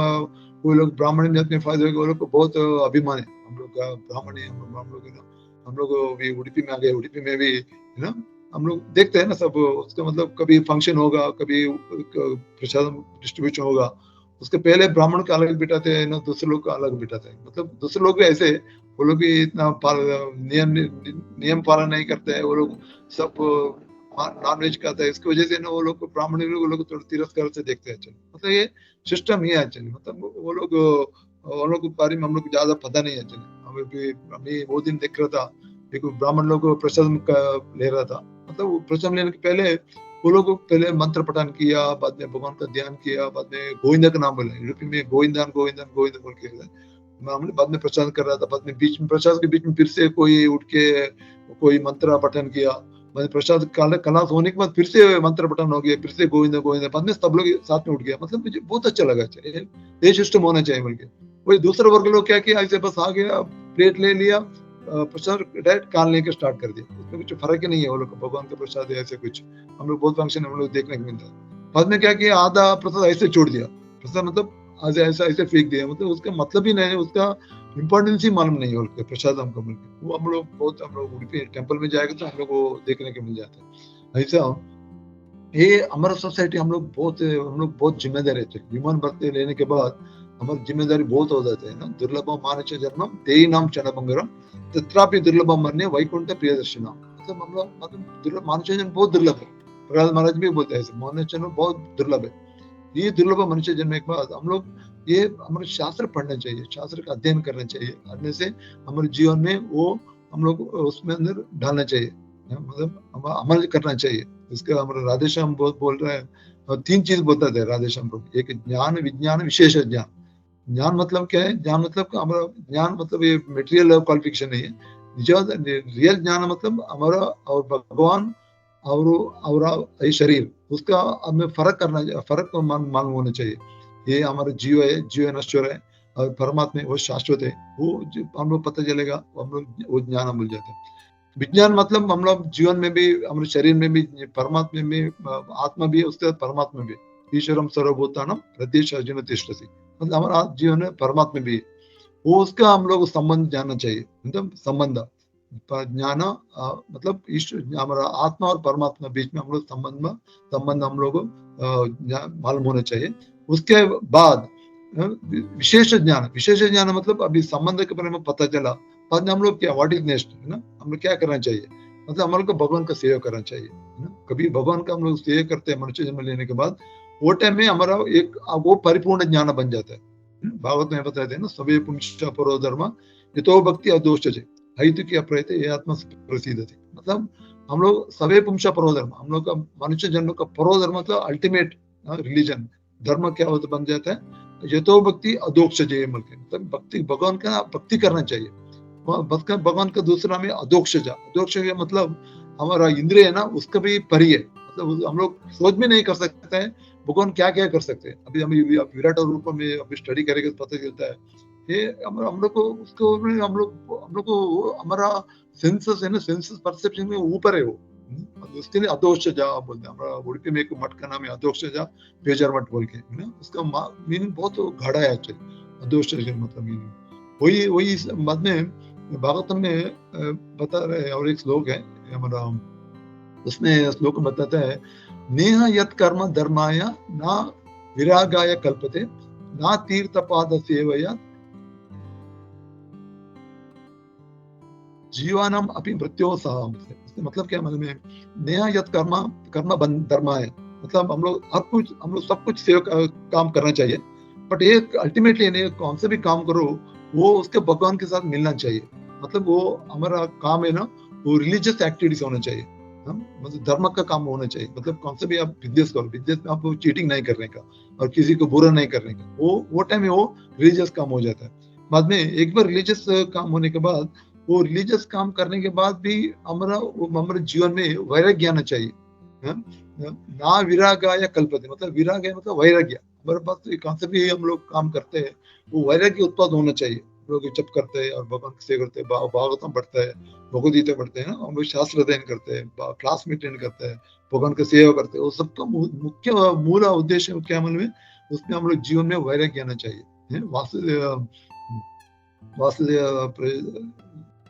कोई लोग ब्राह्मण जात में फायदे हो गए, वो लोग को बहुत अभिमान है, हम लोग का ब्राह्मण है, हम लोग भी उड़पी में आ गए, उड़पी में भी है ना, हम लोग देखते हैं ना सब उसका, मतलब कभी फंक्शन होगा, कभी प्रसाद डिस्ट्रीब्यूशन होगा, उसके पहले ब्राह्मण का अलग बिठाते हैं ना, दूसरे लोग का अलग बिठाते हैं। मतलब दूसरे लोग भी ऐसे, वो लोग भी इतना नियम पालन नहीं करते हैं, वो लोग सब नॉन वेज खाता है, इसकी वजह से ना वो लोग ब्राह्मण लोग थोड़ा तिरस्कार से देखते हैं। मतलब ये सिस्टम ही है एक्चुअली, मतलब वो लोग के बारे में हम लोग ज्यादा पता नहीं है एक्चुअली। अभी वो दिन देख रहा था, एक ब्राह्मण लोग प्रसाद ले रहा था, मतलब वो प्रसाद लेने के पहले वो लोग पहले मंत्र पठन किया, बाद में भगवान का ध्यान किया, बाद में गोविंदा का नाम बोला, यूरोपी में गोविंदन गोविंदन गोविंद बोल के बाद में प्रसाद कर रहा था। बाद में बीच में प्रसाद के बीच में फिर से कोई उठ के कोई मंत्र पठन किया, प्रसाद कलास होने के बाद फिर से मंत्र पठन हो गया, फिर से गोविंदा गोविंदा, बाद में सब लोग साथ में उठ गया। मतलब मुझे बहुत अच्छा लगा, ये सिस्टम होना चाहिए बोल के। वही दूसरा वर्ग लोग क्या किया, ऐसे बस आ गया, प्लेट ले लिया, प्रसाद डायरेक्ट कान लेके स्टार्ट कर दिया, उसमें कुछ फर्क ही नहीं है। वो लोग भगवान का प्रसाद है, ऐसे कुछ हम लोग बहुत फंक्शन हम लोग देखने को मिलता है। बाद में क्या किया, आधा प्रसाद ऐसे छोड़ दिया, प्रसाद मतलब ऐसे फेंक दिया, मतलब उसका मतलब ही नहीं है, उसका इम्पोर्टेंस ही मालूम नहीं है उसके प्रसाद हमको मिल के। वो हम लोग उड़पी टेम्पल में जाएगा तो हम लोग वो देखने को मिल जाता है। ऐसा ये हमारा सोसाइटी, हम लोग बहुत जिम्मेदार है। ह्यूमन बर्थ लेने के बाद हमारी जिम्मेदारी बहुत हो जाती है ना। दुर्लभम मानुष जन्मम देही नाम क्षणभंगरम तत्रापि दुर्लभम मरने वैकुंठ प्रिय दर्शनम, मतलब हम लोग मतलब दुर्लभ मनुष्य जन्म बहुत दुर्लभ है। प्रहलाद महाराज भी बोलते हैं मनुष्य जन्म बहुत दुर्लभ है। ये दुर्लभ मनुष्य जन्म के बाद हम लोग ये हमारे शास्त्र पढ़ना चाहिए, शास्त्र का अध्ययन करना चाहिए, करने से हमारे जीवन में वो हम लोग उसमें अंदर डालना चाहिए, मतलब अमल करना चाहिए। इसका हमारे राधेश्याम बहुत बोल रहे हैं, 3 चीज बोलता थे राधेश्याम प्रभु, एक ज्ञान, विज्ञान, विशेष ज्ञान। ज्ञान मतलब क्या है, ज्ञान मतलब हमारा ज्ञान मतलब ये मेटेरियल क्वालिफिकेशन नहीं है। रियल ज्ञान मतलब हमारा और भगवान और ये शरीर, उसका हमें फर्क मालूम होना चाहिए। ये हमारा जीव है नश्वर है, और परमात्मा वो शाश्वत है, वो हम लोग पता चलेगा, हम लोग वो ज्ञान हम मिल जाते हैं। विज्ञान मतलब हम लोग जीवन में भी, हमारे शरीर में भी, परमात्मा में आत्मा भी है, उसके बाद परमात्मा भी, ईश्वरम सर्वभूतानाम हृदयेषु अर्जुन तिष्ठति, मतलब हमारा जीवन में परमात्मा भी है, वो उसका हम लोग संबंध जानना चाहिए। मतलब संबंध ज्ञान मतलब हमारा आत्मा और परमात्मा बीच में हम लोग संबंध हम लोग मालूम होना चाहिए। उसके बाद विशेष ज्ञान मतलब अभी संबंध के बारे में पता चला, बाद में हम लोग क्या, व्हाट इज नेक्स्ट, है ना, हम लोग क्या करना चाहिए, मतलब हम लोग को भगवान का सेवा करना चाहिए, है ना। कभी भगवान का हम लोग सेवा करते हैं मनुष्य जन्म लेने के बाद, वो टाइम में हमारा एक वो परिपूर्ण ज्ञान बन जाता है। भागवत में बताते हैं ना, सवे पुंसा परो धर्म यतो भक्ति अदोषजे हित की अप्रयते ये आत्मा प्रसिद्धति, मतलब हम लोग सवे पुंसा परो धर्म, हम लोग का मनुष्य जन्म का परो धर्म मतलब अल्टीमेट रिलीजन धर्म क्या होता बन जाता है, यतो भक्ति अदोक्षजे, मतलब भक्ति भगवान का भक्ति करना चाहिए। भगवान का दूसरा में अदोक्षजा, अदोक्षजा मतलब हमारा इंद्रिय है ना उसका भी परी है, मतलब हम लोग सोच भी नहीं कर सकते हैं भगवान क्या क्या कर सकते हैं। अभी हम विराट रूप में अभी स्टडी करेंगे तो पता चलता है, ये हम लोग को उसको हम लोग को हमारा सेंसेस है ना, सेंसेस परसेप्शन में ऊपर है वो, उसके लिए अदोक्षजा बोलते हैं। हमारा उड़पी में एक मठ का नाम है अदोक्षजा बेजार मठ बोल के, है ना, उसका मीनिंग बहुत गाढ़ा है एक्चुअली। अदोक्षजा मतलब मीनिंग वही बाद में भागवतम में बता रहे, और एक श्लोक है हमारा, उसमें श्लोक बताता है, नेह यत कर्म धर्माय ना विरागाय कल्पते ना तीर्थपाद सेवया जीवानम अपि मृत्यो सह, मतलब क्या, मतलब में नेह यत कर्म धर्माय, मतलब हम लोग सब कुछ सेवा काम करना चाहिए, बट ये अल्टीमेटली कौन से भी काम करो वो उसके भगवान के साथ मिलना चाहिए, मतलब वो हमारा काम है ना, वो रिलीजियस एक्टिविटीज होना चाहिए, मतलब धर्म का काम होना चाहिए, मतलब कौन से भी आप बिजनेस करो, बिजनेस में आपको चीटिंग नहीं करने का और किसी को बुरा नहीं करने का, वो टाइम में वो रिलीजियस काम हो जाता है। बाद में एक बार रिलीजियस काम होने के बाद, वो रिलीजियस काम करने के बाद भी हमारे जीवन में वैराग्य आना चाहिए, ना विरागाय कल्पते, मतलब विरागाय मतलब वैराग्य, हमारे पास कौन से भी हम लोग काम करते हैं वो वैराग्य उत्पाद होना चाहिए। लोग जप करते हैं और भगवान की सेवा करते हैं, भागवतम पढ़ते हैं, भगवद गीता पढ़ते हैं ना, हम लोग शास्त्र अध्ययन करते हैं, क्लास में अटेंड करते हैं, भगवान का सेवा करते हैं, वो सबका मुख्य मूल उद्देश्य क्या मन में, उसमें हम लोग जीवन में वैराग्य आना चाहिए। वासुदेव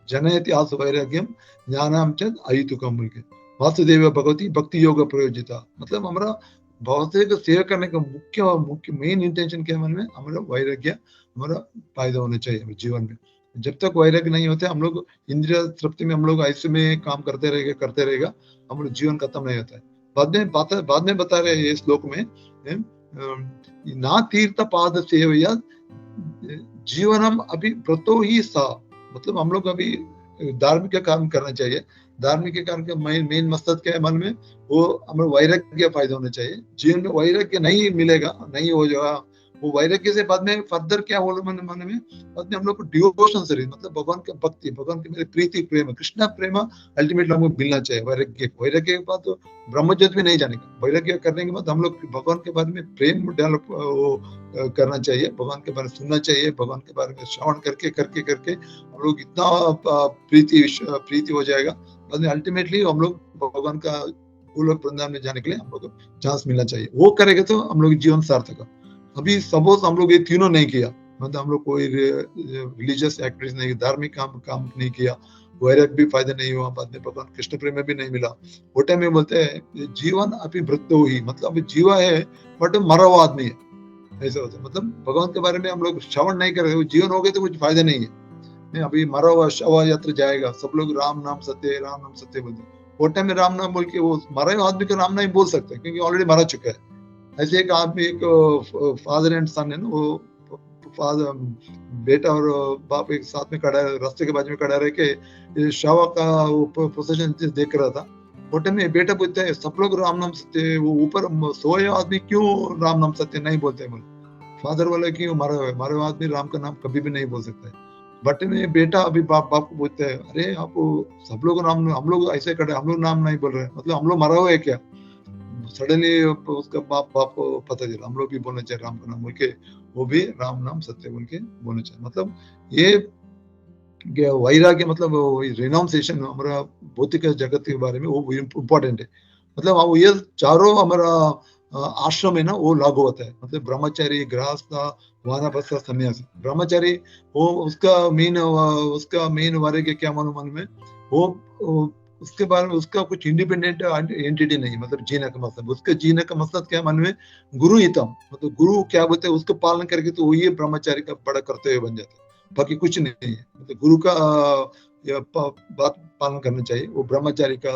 जनयति आस वैराग्यम ज्ञानाम च अहितुकम बोल के, वासुदेव भगवती भक्ति योग प्रयोजिता, मतलब हमारा भगवती को सेवा करने का मुख्य मेन इंटेंशन क्या है मन में, हमारा वैराग्य हमारा फायदा होना चाहिए हमारे जीवन में। जब तक वैराग्य नहीं होते हम लोग इंद्रिय तृप्ति में हम लोग ऐसे में काम करते रहेगा, हम लोग जीवन खत्म नहीं होता है। बाद में बता रहे ये श्लोक में, ना तीर्थ पाद सेवया जीवनम अभी व्रतो ही सा, मतलब हम लोग अभी धार्मिक काम करना चाहिए, धार्मिक के कारण का मेन मकसद क्या है मन में, वो हमें वैराग्य फायदा होना चाहिए। जीवन में वैराग्य नहीं मिलेगा, नहीं हो जाएगा, वो वैराग्य से बाद में फर्दर क्या हो मन में, बाद में हम लोग को डिवोशन से, मतलब भगवान के भक्ति, भगवान के मेरे प्रीति प्रेम, कृष्णा प्रेम अल्टीमेटली हमको मिलना चाहिए। वैराग्य के बाद तो ब्रह्मज्योत भी नहीं जाने का, वैराग्य करने के बाद हम लोग भगवान के बारे में प्रेम डेवलप करना चाहिए, भगवान के बारे में सुनना चाहिए, भगवान के बारे में श्रवण करके हम लोग इतना प्रीति हो जाएगा, बाद में अल्टीमेटली हम लोग भगवान का गोलोक वृंदावन में जाने के लिए हम लोग को चांस मिलना चाहिए। वो करेंगे तो हम लोग जीवन सार्थक। अभी सपोज हम लोग ये तीनों नहीं किया, मतलब हम लोग कोई रिलीजियस एक्टिविटीज नहीं, धार्मिक काम नहीं किया, वैराग्य भी फायदा नहीं हुआ, बाद में भगवान कृष्ण प्रेम में भी नहीं मिला, वो टाइम में बोलते हैं जीवन अभी मृत्यु ही, मतलब जीवा है बट मरा हुआ आदमी है, ऐसा होता है। मतलब भगवान के बारे में हम लोग श्रवण नहीं कर रहे, जीवन हो गए तो कुछ फायदा नहीं है, अभी मरा हुआ शव यात्रा जाएगा, सब लोग राम नाम सत्य बोलते, वो टाइम में राम नाम बोल के वो मरे हुए आदमी का नाम नहीं बोल सकते क्योंकि ऑलरेडी मरा चुका है। ऐसे एक आदमी, एक फादर एंड सन है ना, वो फादर बेटा और बाप एक साथ में खड़ा है, रास्ते के बाजू में खड़ा रह के शव का प्रोसेशन देख रहा था। वो टाइम में बेटा पूछता है सब लोग राम नाम सत्य, वो ऊपर सोए आदमी क्यों राम नाम सत्य नहीं बोलते बोले, फादर वाला क्यों मरे हुए आदमी राम का नाम कभी भी नहीं बोल सकता है। बट में बेटा अभी बाप को पूछते हैं, अरे आप सब लोग नाम, हम लोग ऐसे खड़े, हम लोग नाम नहीं बोल रहे, मतलब हम लोग मरा हुआ है क्या? सडनली उसका बाप को पता चला, हम लोग भी बोलना चाहिए राम का नाम बोल के, वो भी राम नाम सत्य बोल के बोलना चाहिए। मतलब ये वैराग्य, मतलब रिनाउंसिएशन हमारा भौतिक जगत के बारे में वो इम्पोर्टेंट है। मतलब वो ये चारों हमारा आश्रम है ना वो लागू होता है, मतलब ब्रह्मचारी, गृहस्थ, वानप्रस्थ, सन्यासी। ब्रह्मचारी वो उसका मेन वैराग्य क्या मालूम मन में, वो उसके बारे में उसका कुछ इंडिपेंडेंट एंटिटी नहीं, मतलब जीने का मकसद, उसके जीने का मकसद क्या मन में गुरु हितम, मतलब गुरु क्या बोलते हैं उसको पालन करके तो ये ब्रह्मचारी का बड़ा कर्तव्य बन जाता है, बाकी कुछ नहीं है। मतलब गुरु का बात पालन करना चाहिए, वो ब्रह्मचारी का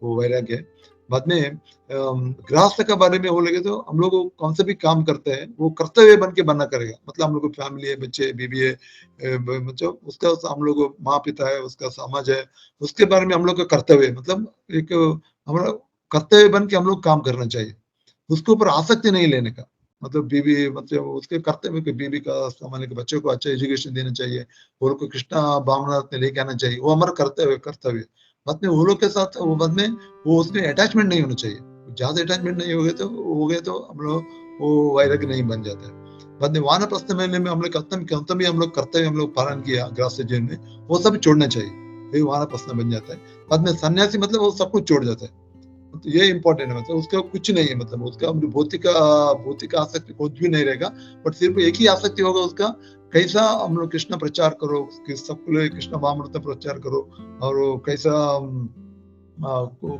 वो वैराग्य है। बाद में गृहस्थ के बारे में बोलेंगे तो हम लोग कौन से भी काम करते हैं वो कर्तव्य बन के बनना करेगा, मतलब हम लोग को फैमिली है, बच्चे बीवी है, मतलब उसका हम लोग माँ पिता है, उसका समाज है, उसके बारे में हम लोग का कर्तव्य, मतलब एक हमारा कर्तव्य बन के हम लोग काम करना चाहिए, उसके ऊपर आसक्ति नहीं लेने का। मतलब बीवी, मतलब उसके कर्तव्य के बीवी का सामान्य के बच्चों को अच्छा एजुकेशन देना चाहिए, वो लोग को कृष्णा भावनार्थ में लेके आना चाहिए, वो हमारा कर्तव्य। बाद में वो लोग के साथ वो बाद में वो उसमें अटैचमेंट नहीं होना चाहिए, ज्यादा अटैचमेंट नहीं हो गए तो हम लोग वो वैराग्य नहीं बन जाता है। बाद में वानप्रस्थ महीने में हम लोग कर्तव्य भी हम लोग कर्तव्य हम लोग पालन किया गृहस्थ जीवन में, वो सब छोड़ना चाहिए, ये वानप्रस्थ बन जाता है। बाद में सन्यासी मतलब वो सब कुछ छोड़ जाता है, तो ये इंपॉर्टेंट है, मतलब उसका कुछ नहीं है, मतलब उसका भौतिक आसक्ति कुछ भी नहीं रहेगा, बट सिर्फ एक ही आसक्ति होगा उसका, कैसा हम लोग कृष्ण प्रचार करो, सबके लिए कृष्ण भावनामृत प्रचार करो, और कैसा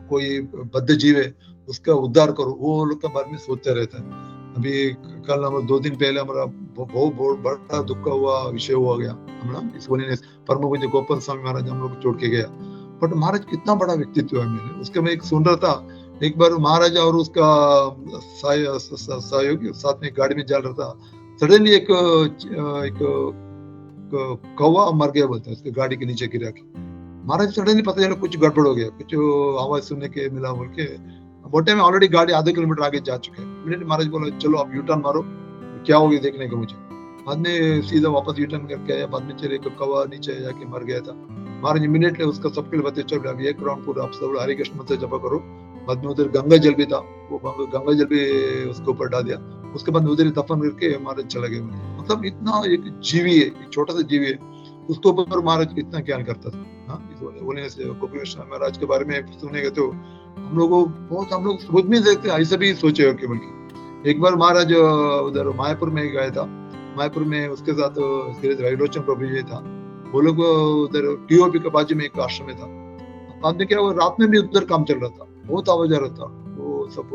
कोई बद्ध जीव है उसका उद्धार करो, वो लोग के बारे में सोचते रहता है। अभी कल हम 2 दिन पहले हमारा बहुत बड़ा दुख हुआ विषय हुआ गया, हम इस होलीनेस परम पूज्य गोपाल स्वामी महाराज हम लोग छोड़ के गया, बट महाराज कितना बड़ा व्यक्तित्व है मेरे, उसके मैं एक सुन रहा था, एक बार महाराज और उसका सहयोगी साथ में गाड़ी में जा रहा था, सडनली एक कौवा मर गया बोलते हैं, उसके गाड़ी के नीचे गिरा के, महाराज सडनली पता चला कुछ गड़बड़ हो गया, कुछ आवाज सुनने के मिला बोल के, बोटे में ऑलरेडी गाड़ी आधे किलोमीटर आगे जा चुके हैं। इमीडिएटली महाराज बोला चलो आप यू टर्न मारो, क्या हो गया देखने को मुझे। बाद में सीधा वापस यू टर्न करके आया, बाद में चले कौवा नीचे जाके मर गया था। महाराज इमीडिएटली उसका सबके लिए बताते चलो अब 1 राउंड पूरा आप सब हरे कृष्ण मंत्र जप करो। बाद में उधर गंगा जल भी था, वो गंगा जल भी उसके ऊपर डाल दिया, उसके बाद उधर ही दफन करके महाराज चला गया। मतलब इतना एक जीवी है, एक छोटा सा जीवी है, उसके ऊपर महाराज इतना ज्ञान करता था। बोलने से गोपी कृष्ण महाराज के बारे में सुनेगा तो हम लोग सोच नहीं सकते, ऐसे भी सोचे हो कि बल्कि एक बार महाराज उधर मायापुर में गया था, मायापुर में उसके साथ राइलोचन प्रभु जी था, वो लोग उधर टीओपी के बाजू में एक आश्रम में था। बाद में क्या हुआ, रात में भी उधर काम चल रहा था, बहुत आवाज आ रहा था, वो सब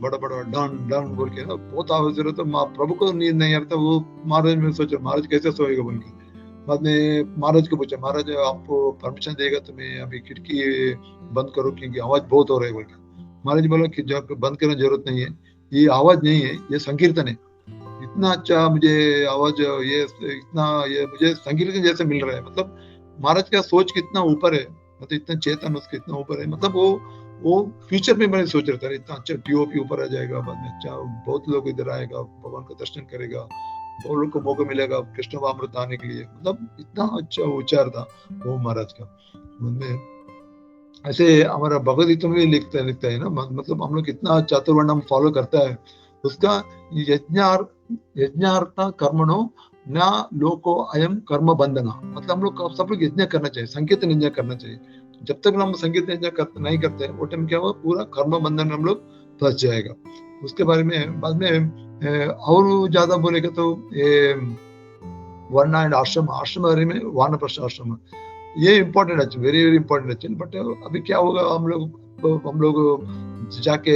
बड़ा बड़ा डन डन बोल के ना बहुत आवाज आ रहा था, प्रभु को नींद नहीं आ रहा था। वो महाराज में सोचा महाराज कैसे सोएगा बोल के, बाद में महाराज को पूछा महाराज आपको परमिशन देगा तो मैं अभी खिड़की बंद करो क्योंकि आवाज बहुत हो रहा है बोल के। महाराज बोला कि बंद करने जरूरत नहीं है, ये आवाज नहीं है, ये संकीर्तन है, इतना अच्छा मुझे आवाज ये मुझे संकीर्तन जैसे मिल रहा है। मतलब महाराज का सोच कितना ऊपर है, मतलब इतना चेतन उसके इतना ऊपर है, मतलब वो फ्यूचर में मैंने सोच रहा था इतना अच्छा टीओपी ऊपर आ जाएगा, बाद में अच्छा बहुत लोग इधर आएगा, भगवान का दर्शन करेगा, बहुत लोग को मौका मिलेगा कृष्ण भावनामृत आने के लिए। मतलब इतना अच्छा विचार था वो महाराज का। ऐसे हमारा भगवद गीता में लिखता है ना, मतलब हम लोग कितना चातुर्वर्ण हम फॉलो करता है, उसका यज्ञार्थ कर्मणो न लोको अयम कर्म बंधना, मतलब हम लोग सब लोग यज्ञ करना चाहिए, संकीर्तन यज्ञ करना चाहिए। जब तक हम संकीर्तन यज्ञ नहीं करते वो टाइम क्या हुआ, पूरा कर्म बंधन में हम लोग फंस जाएगा। उसके बारे में बाद में और ज्यादा बोलेगा तो ये वर्ण एंड आश्रम बारे में वानप्रस्थ आश्रम ये इम्पोर्टेंट है, वेरी वेरी इम्पोर्टेंट है। बट अभी क्या होगा, हम लोग जाके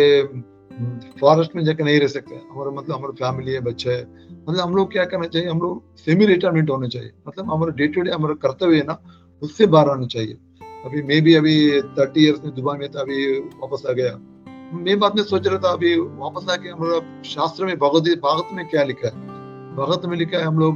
फॉरेस्ट में जाके नहीं रह सकते, हमारा मतलब हमारा फैमिली है, बच्चे है, मतलब हम लोग क्या करना चाहिए, हम लोग सेमी रिटायरमेंट होना चाहिए, मतलब हमारा डे टू डे हमारा कर्तव्य है ना उससे बाहर आना चाहिए। अभी मैं भी अभी 30 इयर्स में दुबई में था, अभी वापस आ गया। मैं बाद में सोच रहा था अभी वापस आके हमारा शास्त्र में भागवत में क्या लिखा है, भागवत में लिखा है हम लोग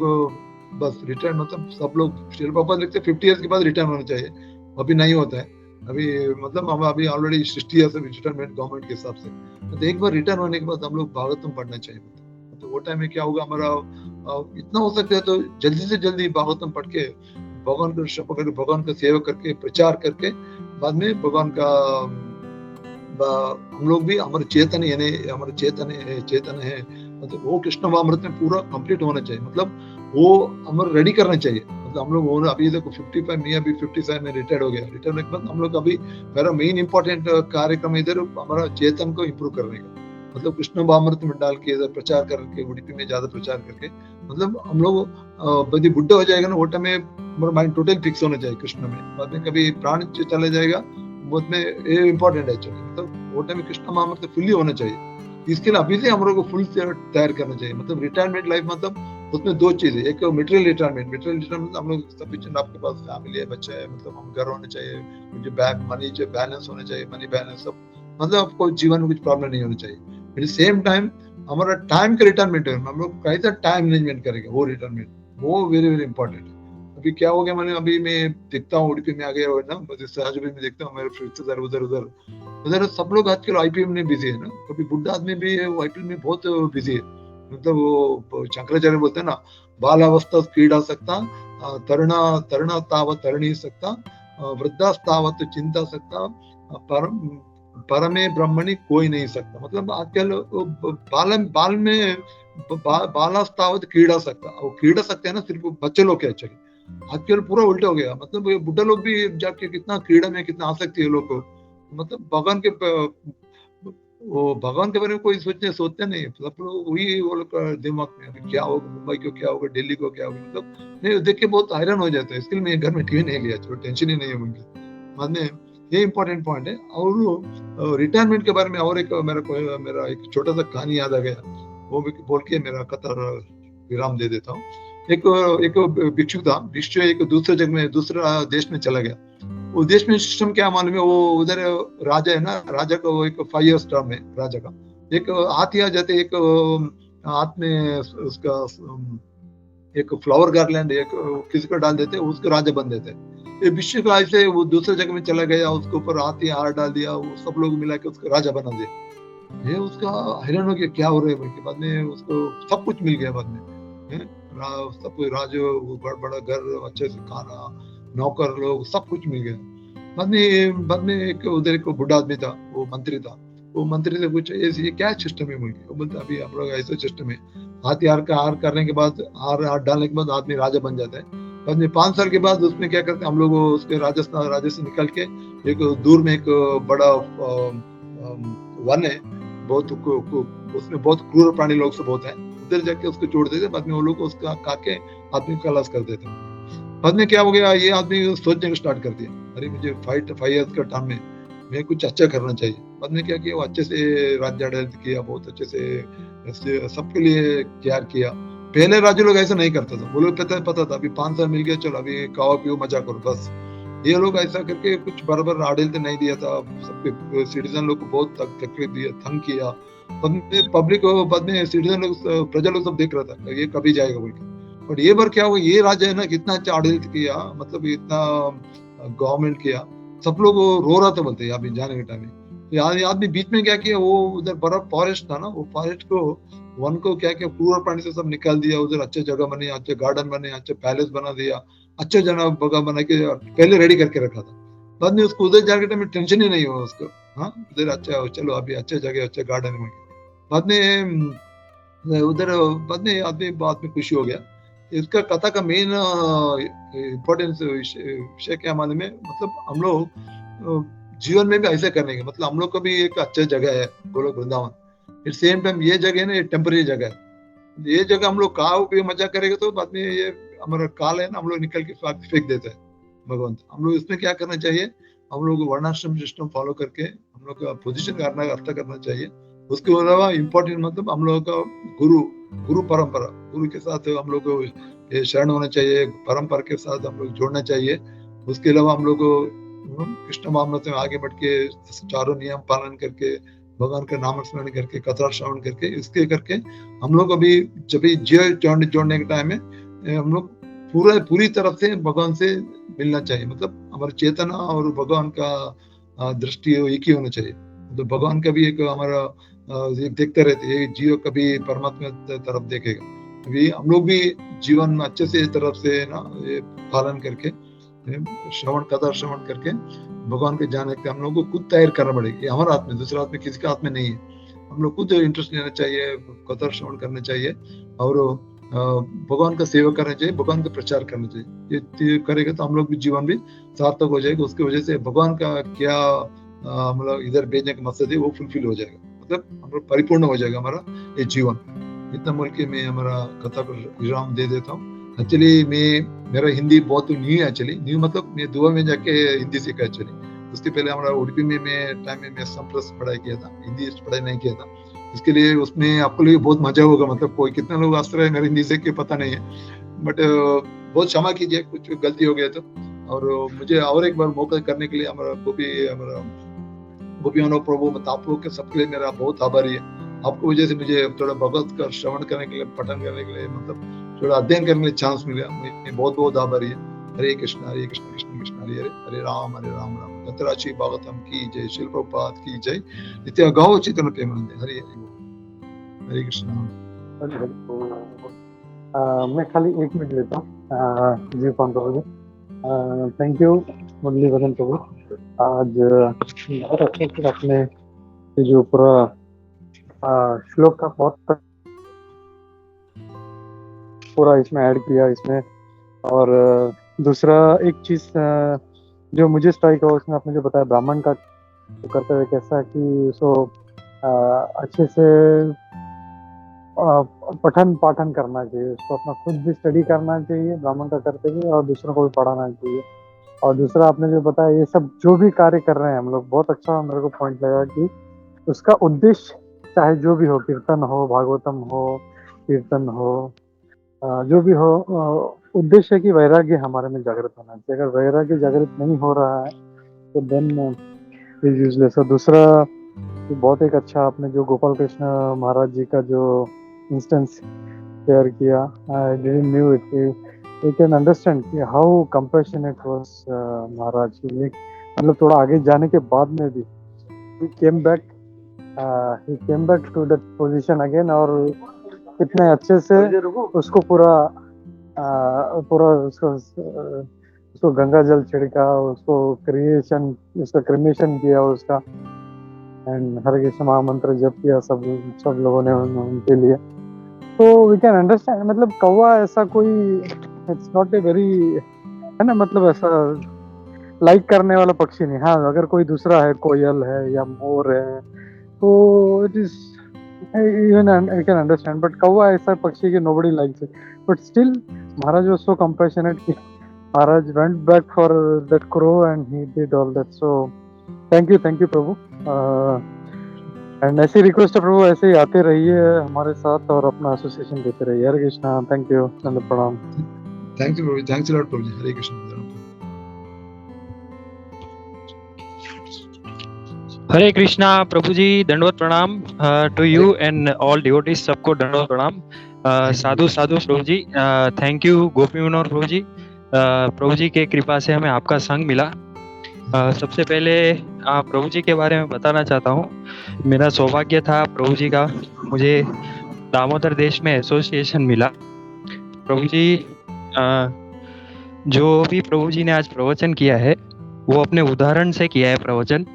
बस रिटर्न, मतलब सब लोग श्रील प्रभुपाद लिखते 50 इयर्स के बाद रिटर्न होना चाहिए, अभी नहीं होता है। अभी मतलब हम अभी ऑलरेडी 60 इयर्स रिटायरमेंट गवर्नमेंट के हिसाब से, तो एक बार रिटर्न होने के बाद हम लोग भागवतम पढ़ना चाहिए। तो वो टाइम में क्या होगा, हमारा इतना हो सकता है तो जल्दी से जल्दी भागवतम पढ़ के भगवान को शपथ करके, भगवान का सेवा करके, प्रचार करके, बाद में भगवान का हम लोग भी हमारे चेतन है, मतलब वो कृष्ण भावनामृत में पूरा कंप्लीट होना चाहिए, मतलब वो हमारे रेडी करना चाहिए। मतलब हम लोग अभी देखो 55 नहीं, अभी 57 में रिटायर्ड हो गया। रिटायर्ड होने के बाद हम लोग अभी मेरा मेन इंपॉर्टेंट कार्यक्रम इधर हमारा चेतन को इम्प्रूव करने का, मतलब कृष्ण भावनामृत में डाल के इधर प्रचार करके, उडुपी में ज्यादा प्रचार करके, मतलब हम लोग बड़ी बुढ़ा हो जाएगा ना, वो टाइम में हमारा माइंड टोटल फिक्स होना चाहिए कृष्ण में। बाद में कभी प्राण चला जाएगा वो में ये इम्पोर्टेंट है एक्चुअली, मतलब वो टाइम में कृष्ण महामंत्र फुल्ली होना चाहिए। इसके लिए अभी से हम लोग को फुल तैयार करना चाहिए। मतलब रिटायरमेंट लाइफ मतलब उसमें दो चीजें, एक मटेरियल रिटायरमेंट हम लोग सफिशिएंट, आपके पास फैमिली है, बच्चे है, मतलब हम घर होने चाहिए, मुझे मनी जो बैलेंस होना चाहिए, मनी बैलेंस सब, मतलब आपको जीवन में कुछ प्रॉब्लम नहीं होनी चाहिए। एट द सेम टाइम हमारा टाइम का रिटायरमेंट है, हम लोग कैसा टाइम मैनेजमेंट करेंगे, वो रिटायरमेंट वो वेरी वेरी इंपॉर्टेंट है। अभी क्या हो गया, मैंने अभी मैं देखता हूँ उड़पी में आ गया ना, सहज भी मैं देखता हूँ मेरे रिश्तेदार उधर उधर उधर सब लोग आजकल आईपीएम में बिजी है ना। कभी बुढ़ा आदमी भी आईपीएम में बहुत बिजी है। मतलब वो शंकराचार्य बोलते हैं ना, बालावस्था क्रीड़ा सकता, तरुणा तावत तरणी सकता, वृद्धास्तावत चिंता सकता, परमे ब्रह्मणि कोई नहीं सकता। मतलब आजकल बाल में बालास्तावत क्रीड़ा सकता, वो क्रीड़ा सकते हैं ना सिर्फ बच्चे लोग के, एक्चुअली आजकल पूरा उल्टा हो गया। मतलब ये बुढ़ा लोग भी जाके कितना क्रीड़ा में कितना आसक्ति है लोग को, मतलब भगवान के बारे में कोई सोचते नहीं। सब लोग वही वो लोग दिमाग में अभी क्या होगा, मुंबई को क्या होगा, दिल्ली को क्या होगा, मतलब नहीं देख के बहुत हैरान हो जाता है। इसके लिए मैं घर में टीवी नहीं लिया, चलो टेंशन ही नहीं है मुझे। बाद में ये इंपॉर्टेंट पॉइंट है। और रिटायरमेंट के बारे में और एक मेरा एक छोटा सा कहानी याद आ गया, वो भी बोल के मेरा कतार विराम दे देता हूँ। एक भिक्षु था, भिक्षु एक दूसरे जगह में दूसरा देश में चला गया। उस देश में सिस्टम क्या मालूम है, वो उधर राजा है ना, राजा का वो एक 5 years टर्म है राजा का। एक हाथी आ जाते, एक हाथ में उसका एक फ्लावर गार्लैंड एक किसी को डाल देते, उसको राजा बन देते। ये विश्व का ऐसे वो दूसरे जगह में चला गया, उसके ऊपर हाथी हार डाल दिया, वो सब लोग मिला के उसको राजा बना दिया। ये उसका हैरान हो गया क्या हो रहा है, बाद में उसको सब कुछ मिल गया। बाद में सब कुछ, राज बड़ा बड़ा घर, अच्छे से खाना, नौकर लोग, सब कुछ मिल गया। बाद में एक उधर एक बुढ़ा आदमी था, वो मंत्री था। वो मंत्री से पूछा ये क्या सिस्टम है मुझे, वो बोलते अभी हम लोग ऐसा सिस्टम है, हाथी हार करने के बाद हार डालने के बाद आदमी राजा बन जाता है। बाद में 5 साल के बाद उसमें क्या करते हैं हम लोग, उसके राजा से निकल के एक दूर में एक बड़ा वन है, बहुत उसमें बहुत क्रूर प्राणी लोग से बहुत है, उधर जाके उसको छोड़ देते। बाद में वो लोग उसका काके आदमी का खलास कर देते। बाद में क्या हो गया, ये आदमी सोचने को स्टार्ट कर दिया, अरे मुझे 5 years का टर्म में मैं कुछ अच्छा करना चाहिए। बाद में क्या किया, वो अच्छे से राज्य किया, बहुत अच्छे से सबके लिए केयर किया। पहले राज्य लोग ऐसा नहीं करता था, वो लोग पता था अभी 5 साल मिल गया, चलो अभी खाओ पियो मजा करो बस। ये लोग ऐसा करके कुछ बराबर आडलित नहीं दिया था, सबके सिटीजन लोग को बहुत तकलीफ दिया, तंग किया। पब्लिक को बाद में सिटीजन लोग, प्रजा लोग सब देख रहा था ये कभी जाएगा बोल के। बट ये बार क्या हुआ, ये राजा है ना कितना अच्छा आडलित किया, मतलब इतना गवर्नमेंट किया, सब लोग रो रहा था बोलते अभी जाने के टाइम में। आदमी बीच में क्या किया, वो उधर बड़ा फॉरेस्ट था ना, वो फॉरेस्ट को वन को क्या किया, क्रूर प्राणी से सब निकाल दिया, उधर अच्छे जगह बने, अच्छे गार्डन बने, अच्छे पैलेस बना दिया, अच्छे जगह बना के पहले रेडी करके रखा था। बाद में उसको उधर जाने के टाइम में टेंशन ही नहीं हुआ उसको, हाँ उधर अच्छा चलो अभी अच्छे जगह अच्छे गार्डन बन गए। बाद में उधर बाद में खुशी हो गया। इसका कथा का मेन इम्पोर्टेंस विषय क्या मालूम है, मतलब हम लोग जीवन में भी ऐसे करने के, मतलब हम लोग को भी एक अच्छा जगह है Golok Vrindavan. It same time ये जगह है ना, ये टेम्पररी जगह है। ये जगह हम लोग खाओ पियो मजा करेंगे तो बाद में ये हमारा काल है ना, हम लोग निकल के फेंक देते हैं भगवान। हम लोग इसमें क्या करना चाहिए, हम लोग वर्णाश्रम सिस्टम फॉलो करके हम लोग का पोजिशन करना अर्थ करना चाहिए। उसके अलावा इम्पोर्टेंट मतलब हम लोग का गुरु परंपरा, गुरु के साथ हम लोग को शरण होना चाहिए, परंपरा के साथ हम लोग जोड़ना चाहिए। उसके अलावा हम लोग को कृष्ण महामंत्र में आगे बढ़ के चारों नियम पालन करके, भगवान का नाम स्मरण करके, कथा श्रवण करके, इसके करके हम लोग अभी जब जीव जोड़ने के टाइम में हम लोग पूरी तरफ से भगवान से मिलना चाहिए। मतलब हमारा चेतना और भगवान का दृष्टि एक ही होना चाहिए। तो भगवान का भी एक हमारा देखते रहते, ये जीव कभी परमात्मा तरफ देखेगा। अभी हम लोग भी जीवन में अच्छे से तरफ से ना ये पालन करके, कथा श्रवण करके भगवान के जाने के हम लोग को खुद तैयार करना पड़ेगा। ये हमारे हाथ में, दूसरे हाथ में, किसी के हाथ में नहीं है। हम लोग खुद इंटरेस्ट लेना चाहिए, कथा श्रवण करना चाहिए और भगवान का सेवा करना चाहिए, भगवान का प्रचार करना चाहिए। ये करेगा तो हम लोग भी जीवन भी सार्थक हो जाएगा। उसकी वजह से भगवान का क्या मतलब इधर भेजने का मकसद है वो फुलफिल हो जाएगा, मतलब हम लोग परिपूर्ण हो जाएगा हमारा ये जीवन। इतना बोल के मैं हमारा कथा को विराम दे देता हूँ। एक्चुअली मेरा हिंदी बहुत न्यू है, एक्चुअली न्यू मतलब मैं दुआ में जाके हिंदी सीखा एक्चुअली। उसके पहले हमारा उडुपी में टाइम में मैं समप्लस पढ़ाई किया था, हिंदी पढ़ाई नहीं किया था। इसके लिए उसमें आपको लिए बहुत मजा होगा, मतलब कोई कितना लोग आश्चर्य है मेरे हिंदी से कि पता नहीं है, बट बहुत क्षमा कीजिए कुछ गलती हो गया तो। और मुझे और एक बार मौका करने के लिए हमारा गोपी मानव प्रभु, मतलब आप लोग के सबके लिए मेरा बहुत आभारी है। आपको वजह से मुझे थोड़ा भगवत का श्रवण करने के लिए, पठन करने के लिए, मतलब थोड़ा अध्ययन करने के लिए चांस मिला। मैं बहुत बहुत आभारी है। हरे कृष्ण कृष्ण कृष्ण हरे हरे, हरे राम राम गतराची भागवतम की जय, शिल प्रभुपाद की जय, नित्य गौ चैतन्य प्रेमानंद। हरे हरे कृष्ण। मैं खाली 1 मिनट लेता हूँ जी कौन प्रभु जी। थैंक यू मुरली भजन प्रभु। आज बहुत अच्छे से आपने ये जो पूरा श्लोक का बहुत पूरा इसमें ऐड किया इसमें। और दूसरा एक चीज जो मुझे स्ट्राइक हुआ उसमें आपने जो बताया ब्राह्मण का करते हुए कैसा कि उसको अच्छे से पठन पाठन करना चाहिए, उसको अपना खुद भी स्टडी करना चाहिए ब्राह्मण का करते हुए, और दूसरों को भी पढ़ाना चाहिए। और दूसरा आपने जो बताया ये सब जो भी कार्य कर रहे हैं हम लोग, बहुत अच्छा मेरे को पॉइंट लगा कि उसका उद्देश्य चाहे जो भी हो, कीर्तन हो, भागवतम हो, कीर्तन हो, जो भी हो, उद्देश्य है कि वैराग्य हमारे में जागृत होना चाहिए। अगर वैराग्य जागृत नहीं हो रहा है तो देन इज यूजलेस। और दूसरा बहुत एक अच्छा आपने जो गोपाल कृष्ण महाराज जी का जो इंस्टेंस शेयर किया, I didn't knew it, we can understand कि how compassionate was Maharaj ji. मतलब थोड़ा आगे जाने के बाद में भी he came back to that position again, और कितने अच्छे से उसको पूरा उसको गंगा जल छिड़का, उसको उसका क्रिमेशन किया उसका, एंड हरे कृष्ण महामंत्र जप किया सब लोगों ने उनके लिए। तो वी कैन अंडरस्टैंड, मतलब कौवा ऐसा कोई, इट्स नॉट ए वेरी, है ना, मतलब ऐसा लाइक करने वाला पक्षी नहीं। हाँ, अगर कोई दूसरा है, कोयल है या मोर है, तो it is even I can understand, but कौवा ऐसा पक्षी कि nobody likes it, but still Maharaj was so compassionate कि Maharaj went back for that crow and he did all that. So thank you Prabhu, and ऐसी request है प्रभु, ऐसे ही आते रहिए हमारे साथ और अपना एसोसिएशन देते रहिए। हरे कृष्णा, थैंक यू, नंद प्रणाम। थैंक यू प्रभु, थैंक्स लॉट प्रभु जी। हरे कृष्ण। हरे कृष्णा प्रभु जी, दंडवत प्रणाम to you and all devotees, सबको दंडवत प्रणाम। साधु साधु प्रभु जी, थैंक यू गोपी मनोहर प्रभु जी। प्रभु जी के कृपा से हमें आपका संग मिला। सबसे पहले प्रभु जी के बारे में बताना चाहता हूँ। मेरा सौभाग्य था प्रभु जी का, मुझे दामोदर देश में एसोसिएशन मिला। प्रभु जी जो भी प्रभु जी ने आज प्रवचन किया है वो अपने उदाहरण से किया है प्रवचन।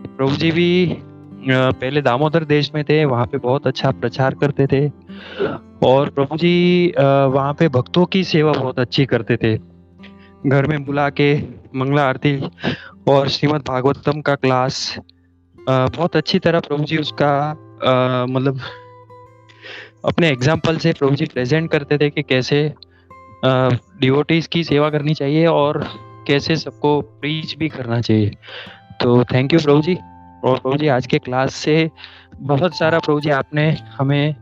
प्रभु जी भी पहले दामोदर देश में थे, वहाँ पे बहुत अच्छा प्रचार करते थे, और प्रभु जी वहाँ पे भक्तों की सेवा बहुत अच्छी करते थे। घर में बुला के मंगला आरती और श्रीमद् भागवतम का क्लास बहुत अच्छी तरह प्रभु जी उसका मतलब अपने एग्जाम्पल से प्रभु जी प्रेजेंट करते थे कि कैसे डिवोटीज की सेवा करनी चाहिए और कैसे सबको प्रीच भी करना चाहिए। तो थैंक यू प्रभु जी। और प्रभु जी आज के क्लास से बहुत सारा प्रभु जी आपने हमें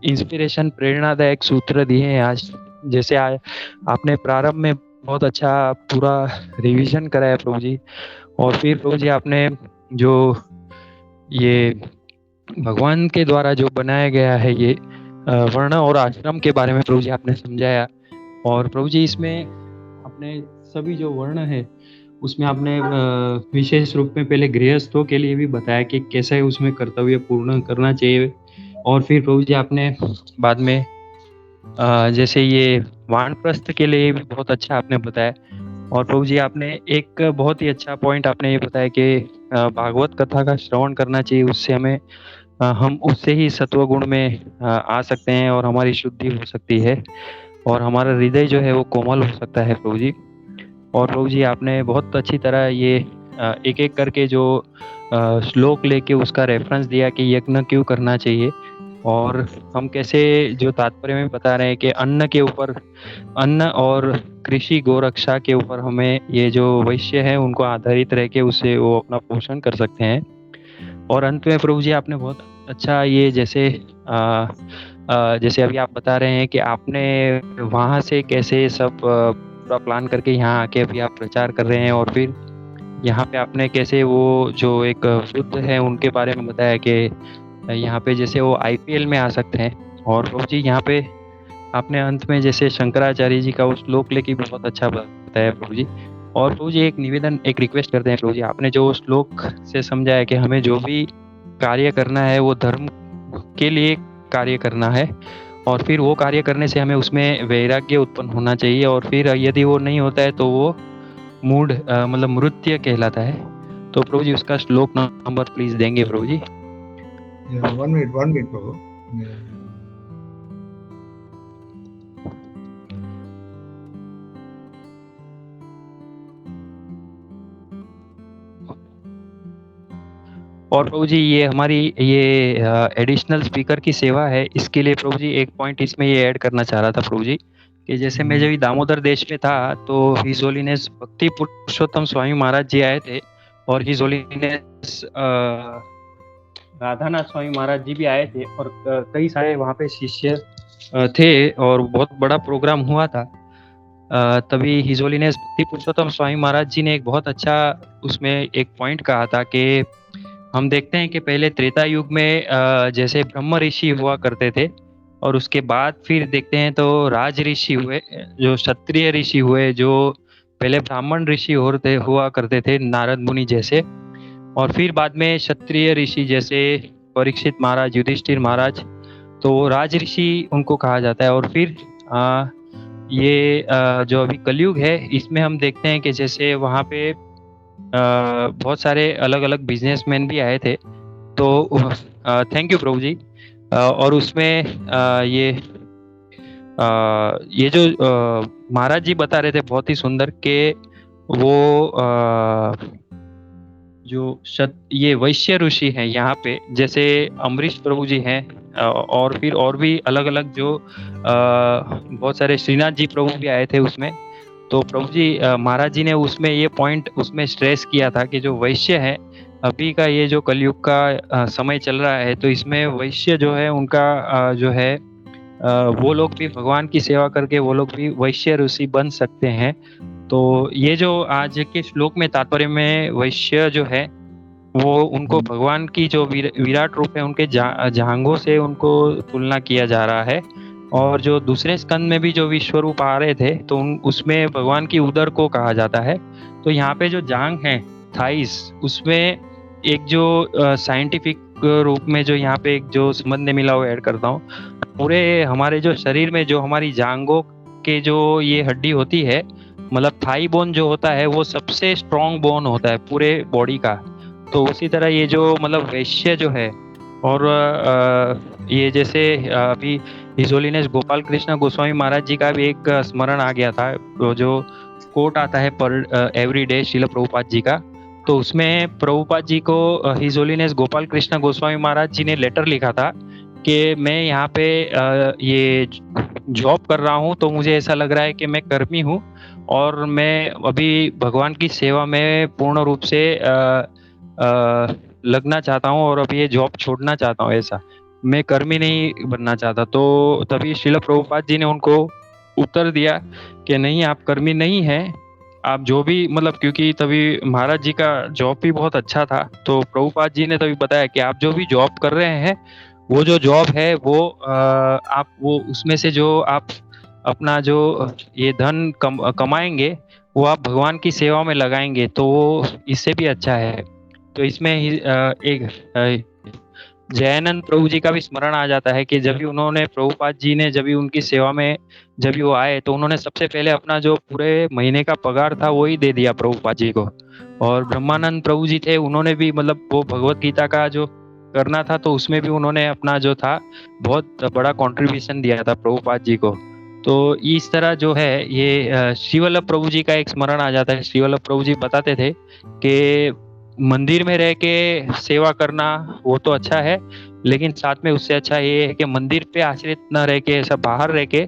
इंस्पिरेशन, प्रेरणादायक सूत्र दिए हैं आज। जैसे आपने प्रारंभ में बहुत अच्छा पूरा रिवीजन कराया प्रभु जी, और फिर प्रभु जी आपने जो ये भगवान के द्वारा जो बनाया गया है ये वर्ण और आश्रम के बारे में प्रभु जी आपने समझाया। और प्रभु जी इसमें आपने सभी जो वर्ण है उसमें आपने विशेष रूप में पहले गृहस्थों के लिए भी बताया कि कैसे उसमें कर्तव्य पूर्ण करना चाहिए, और फिर प्रभु जी आपने बाद में जैसे ये वानप्रस्थ के लिए भी बहुत अच्छा आपने बताया। और प्रभु जी आपने एक बहुत ही अच्छा पॉइंट आपने ये बताया कि भागवत कथा का श्रवण करना चाहिए, उससे हमें हम उससे ही सत्व गुण में आ सकते हैं और हमारी शुद्धि हो सकती है और हमारा हृदय जो है वो कोमल हो सकता है प्रभु जी। और प्रभु जी आपने बहुत अच्छी तरह ये एक एक करके जो श्लोक लेके उसका रेफरेंस दिया कि यज्ञ क्यों करना चाहिए, और हम कैसे जो तात्पर्य में बता रहे हैं कि अन्न के ऊपर, अन्न और कृषि गोरक्षा के ऊपर हमें ये जो वैश्य है उनको आधारित रह के उससे वो अपना पोषण कर सकते हैं। और अंत में प्रभु जी आपने बहुत अच्छा ये जैसे अभी आप बता रहे हैं कि आपने वहाँ से कैसे सब पूरा प्लान करके यहाँ आके अभी आप प्रचार कर रहे हैं, और फिर यहाँ पे आपने कैसे वो जो एक वृद्ध है उनके बारे में बताया कि यहाँ पे जैसे वो IPL में आ सकते हैं। और प्रभु जी यहाँ पे आपने अंत में जैसे शंकराचार्य जी का वो श्लोक लेके भी बहुत अच्छा बताया प्रभु जी। और प्रभु जी एक निवेदन, एक रिक्वेस्ट करते हैं प्रभु जी, आपने जो श्लोक से समझाया कि हमें जो भी कार्य करना है वो धर्म के लिए कार्य करना है, और फिर वो कार्य करने से हमें उसमें वैराग्य उत्पन्न होना चाहिए, और फिर यदि वो नहीं होता है तो वो मूढ़ मतलब मृत्य कहलाता है। तो प्रभु जी उसका श्लोक नंबर प्लीज देंगे प्रभु जी। one minute प्रभु। और प्रभु जी ये हमारी ये एडिशनल स्पीकर की सेवा है, इसके लिए प्रभु जी एक पॉइंट इसमें ये ऐड करना चाह रहा था प्रभु जी कि जैसे मैं जब दामोदर देश में था तो हिज होलीनेस भक्ति पुरुषोत्तम स्वामी महाराज जी आए थे, और हिज होलीनेस राधानाथ स्वामी महाराज जी भी आए थे, और कई सारे वहाँ पे शिष्य थे, और बहुत बड़ा प्रोग्राम हुआ था। तभी हिज होलीनेस भक्ति पुरुषोत्तम स्वामी महाराज जी ने एक बहुत अच्छा उसमें एक पॉइंट कहा था कि हम देखते हैं कि पहले त्रेता युग में जैसे ब्रह्म ऋषि हुआ करते थे, और उसके बाद फिर देखते हैं तो राज ऋषि हुए, जो क्षत्रिय ऋषि हुए, जो पहले ब्राह्मण ऋषि हुआ करते थे नारद मुनि जैसे, और फिर बाद में क्षत्रिय ऋषि जैसे परीक्षित महाराज, युधिष्ठिर महाराज, तो राज ऋषि उनको कहा जाता है। और फिर ये जो अभी कलयुग है इसमें हम देखते हैं कि जैसे वहाँ पे बहुत सारे अलग अलग बिजनेसमैन भी आए थे। तो थैंक यू प्रभु जी। और उसमें ये जो महाराज जी बता रहे थे बहुत ही सुंदर के वो जो ये वैश्य ऋषि हैं यहाँ पे, जैसे अमरीश प्रभु जी हैं, और फिर और भी अलग अलग जो बहुत सारे श्रीनाथ जी प्रभु भी आए थे उसमें। तो प्रभु जी महाराज जी ने उसमें ये पॉइंट उसमें स्ट्रेस किया था कि जो वैश्य है अभी का ये जो कलयुग का समय चल रहा है, तो इसमें वैश्य जो है उनका जो है वो लोग भी भगवान की सेवा करके वो लोग भी वैश्य ऋषि बन सकते हैं। तो ये जो आज के श्लोक में तात्पर्य में वैश्य जो है वो उनको भगवान की जो विराट रूप है उनके जांघों से उनको तुलना किया जा रहा है। और जो दूसरे स्कंद में भी जो विश्व रूप आ रहे थे तो उसमें भगवान की उदर को कहा जाता है। तो यहाँ पे जो जांघ है थाइस, उसमें एक जो साइंटिफिक रूप में जो यहाँ पे एक जो समझने मिला वो ऐड करता हूँ। पूरे हमारे जो शरीर में जो हमारी जांघों के जो ये हड्डी होती है, मतलब थाई बोन जो होता है वो सबसे स्ट्रॉन्ग बोन होता है पूरे बॉडी का। तो उसी तरह ये जो मतलब वैश्य जो है, और ये जैसे अभी हिज होलीनेस गोपाल कृष्ण गोस्वामी महाराज जी का भी एक स्मरण आ गया था, जो कोट आता है पर एवरी डे श्रील प्रभुपाद जी का। तो उसमें प्रभुपाद जी को हिज होलीनेस गोपाल कृष्ण गोस्वामी महाराज जी ने लेटर लिखा था कि मैं यहाँ पे ये जॉब कर रहा हूँ, तो मुझे ऐसा लग रहा है कि मैं कर्मी हूँ और मैं अभी भगवान की सेवा में पूर्ण रूप से लगना चाहता हूँ, और अभी ये जॉब छोड़ना चाहता हूँ, ऐसा मैं कर्मी नहीं बनना चाहता। तो तभी श्रील प्रभुपाद जी ने उनको उत्तर दिया कि नहीं, आप कर्मी नहीं हैं, आप जो भी मतलब, क्योंकि तभी महाराज जी का जॉब भी बहुत अच्छा था। तो प्रभुपाद जी ने तभी बताया कि आप जो भी जॉब कर रहे हैं वो जो जॉब है वो आप वो उसमें से जो आप अपना जो ये धन कमाएंगे वो आप भगवान की सेवा में लगाएंगे, तो वो इससे भी अच्छा है। तो इसमें एक जयानंद प्रभु जी का भी स्मरण आ जाता है कि जब भी उन्होंने प्रभुपाद जी ने जब भी उनकी सेवा में जब भी वो आए तो उन्होंने सबसे पहले अपना जो पूरे महीने का पगार था वो ही दे दिया प्रभुपाद जी को। और ब्रह्मानंद प्रभु जी थे, उन्होंने भी मतलब वो भगवत गीता का जो करना था तो उसमें भी उन्होंने अपना जो था बहुत बड़ा कंट्रीब्यूशन दिया था प्रभुपाद जी को। तो इस तरह जो है ये श्री वल्लभ प्रभु जी का एक स्मरण आ जाता है। श्री वल्लभ प्रभु जी बताते थे कि मंदिर में रह के सेवा करना वो तो अच्छा है, लेकिन साथ में उससे अच्छा ये है कि मंदिर पे आश्रित न रह के सब बाहर रह के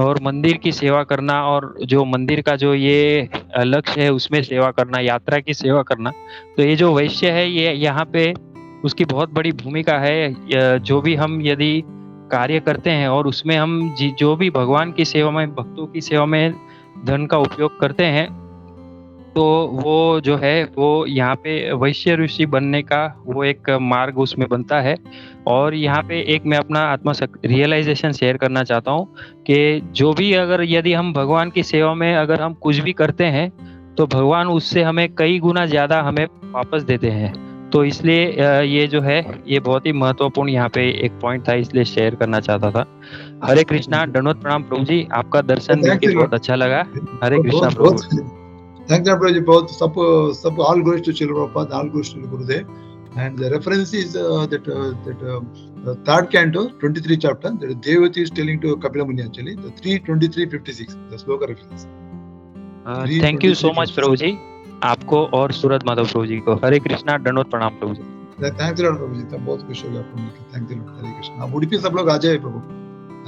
और मंदिर की सेवा करना, और जो मंदिर का जो ये लक्ष्य है उसमें सेवा करना, यात्रा की सेवा करना। तो ये जो वैश्य है ये यहाँ पे उसकी बहुत बड़ी भूमिका है। जो भी हम यदि कार्य करते हैं और उसमें हम जो भी भगवान की सेवा में, भक्तों की सेवा में धन का उपयोग करते हैं, तो वो जो है वो यहाँ पे वैश्य ऋषि बनने का वो एक मार्ग उसमें बनता है। और यहाँ पे एक मैं अपना आत्मा रियलाइजेशन शेयर करना चाहता हूँ कि जो भी अगर यदि हम भगवान की सेवा में अगर हम कुछ भी करते हैं तो भगवान उससे हमें कई गुना ज्यादा हमें वापस देते हैं। तो इसलिए ये जो है ये बहुत ही महत्वपूर्ण यहाँ पे एक पॉइंट था, इसलिए शेयर करना चाहता था। हरे कृष्णा, दंडवत प्रणाम प्रभु जी, आपका दर्शन मिलकर बहुत अच्छा लगा। हरे कृष्णा प्रभु। Thanks, Prabhuji. Both sub all goes to Srila Prabhupada, all goes to Gurudev. And the reference is that third canto, 23 chapter. That Devati is telling to Kapila Muni actually. The 3:23:56. The sloka reference. Thank you so much प्रभु जी, आपको और सूरत माधव प्रभु जी को। हरे कृष्णा, दंडवत प्रणाम प्रभु जी। Thanks a lot, Prabhuji. तो बहुत खुश हो गया आपको मिलकर। Thanks a lot. हरे कृष्णा। अब उडुपी सब लोग आ जाए प्रभु।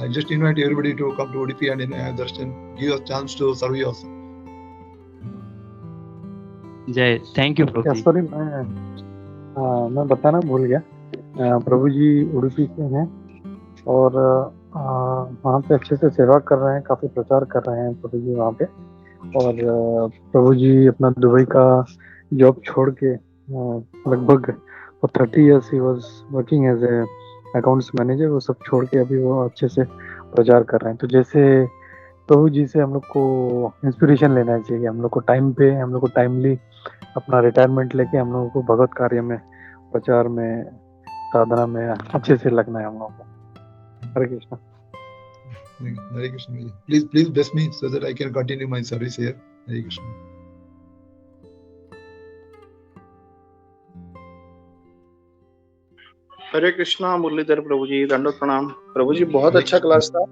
I just invite everybody to come to Udupi and darshan. Give us chance to serve you also. जय, थैंक यू प्रभु जी। सॉरी, मैं बताना भूल गया। प्रभु जी उडुपी से हैं और वहाँ पे अच्छे से सेवा कर रहे हैं, काफी प्रचार कर रहे हैं प्रभु जी वहाँ पे। और प्रभु जी अपना दुबई का जॉब छोड़ के लगभग 30 years he was working as a accounts manager, वो सब छोड़ के अभी वो अच्छे से प्रचार कर रहे हैं। तो जैसे प्रभु जी से हम लोग को इंस्पिरेशन लेना चाहिए, हम लोग को टाइम पे, हम लोग को टाइमली अपना रिटायरमेंट लेके हम लोगों को भगवत कार्य में, प्रचार में, साधना में अच्छे से लगना है हम लोगों को। हरे Krishna. Hare Krishna. Please bless me so that I can continue my service here. Hare Krishna. हरे कृष्णा मुरलीधर प्रभु जी, दंडवत प्रणाम प्रभु जी। बहुत अच्छा क्लास था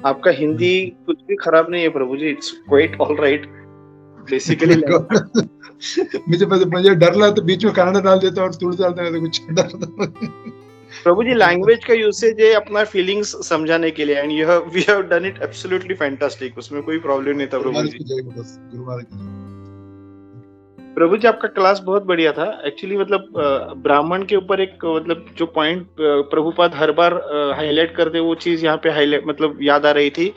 आपका। हिंदी कुछ भी खराब नहीं है प्रभु जी, it's quite all right basically. मुझे डर लगा तो बीच में कन्नड़ डाल देता और तुड़ डालता है तो कुछ डर। प्रभु जी लैंग्वेज का यूसेज है अपना फीलिंग्स समझाने के लिए, and we have done it absolutely fantastic, उसमें कोई प्रॉब्लम नहीं था प्रभु जी। प्रभु जी आपका क्लास बहुत बढ़िया था एक्चुअली। मतलब ब्राह्मण के ऊपर एक मतलब जो पॉइंट प्रभुपाद हर बार हाईलाइट करते, वो चीज यहाँ पे हाईलाइट मतलब याद आ रही थी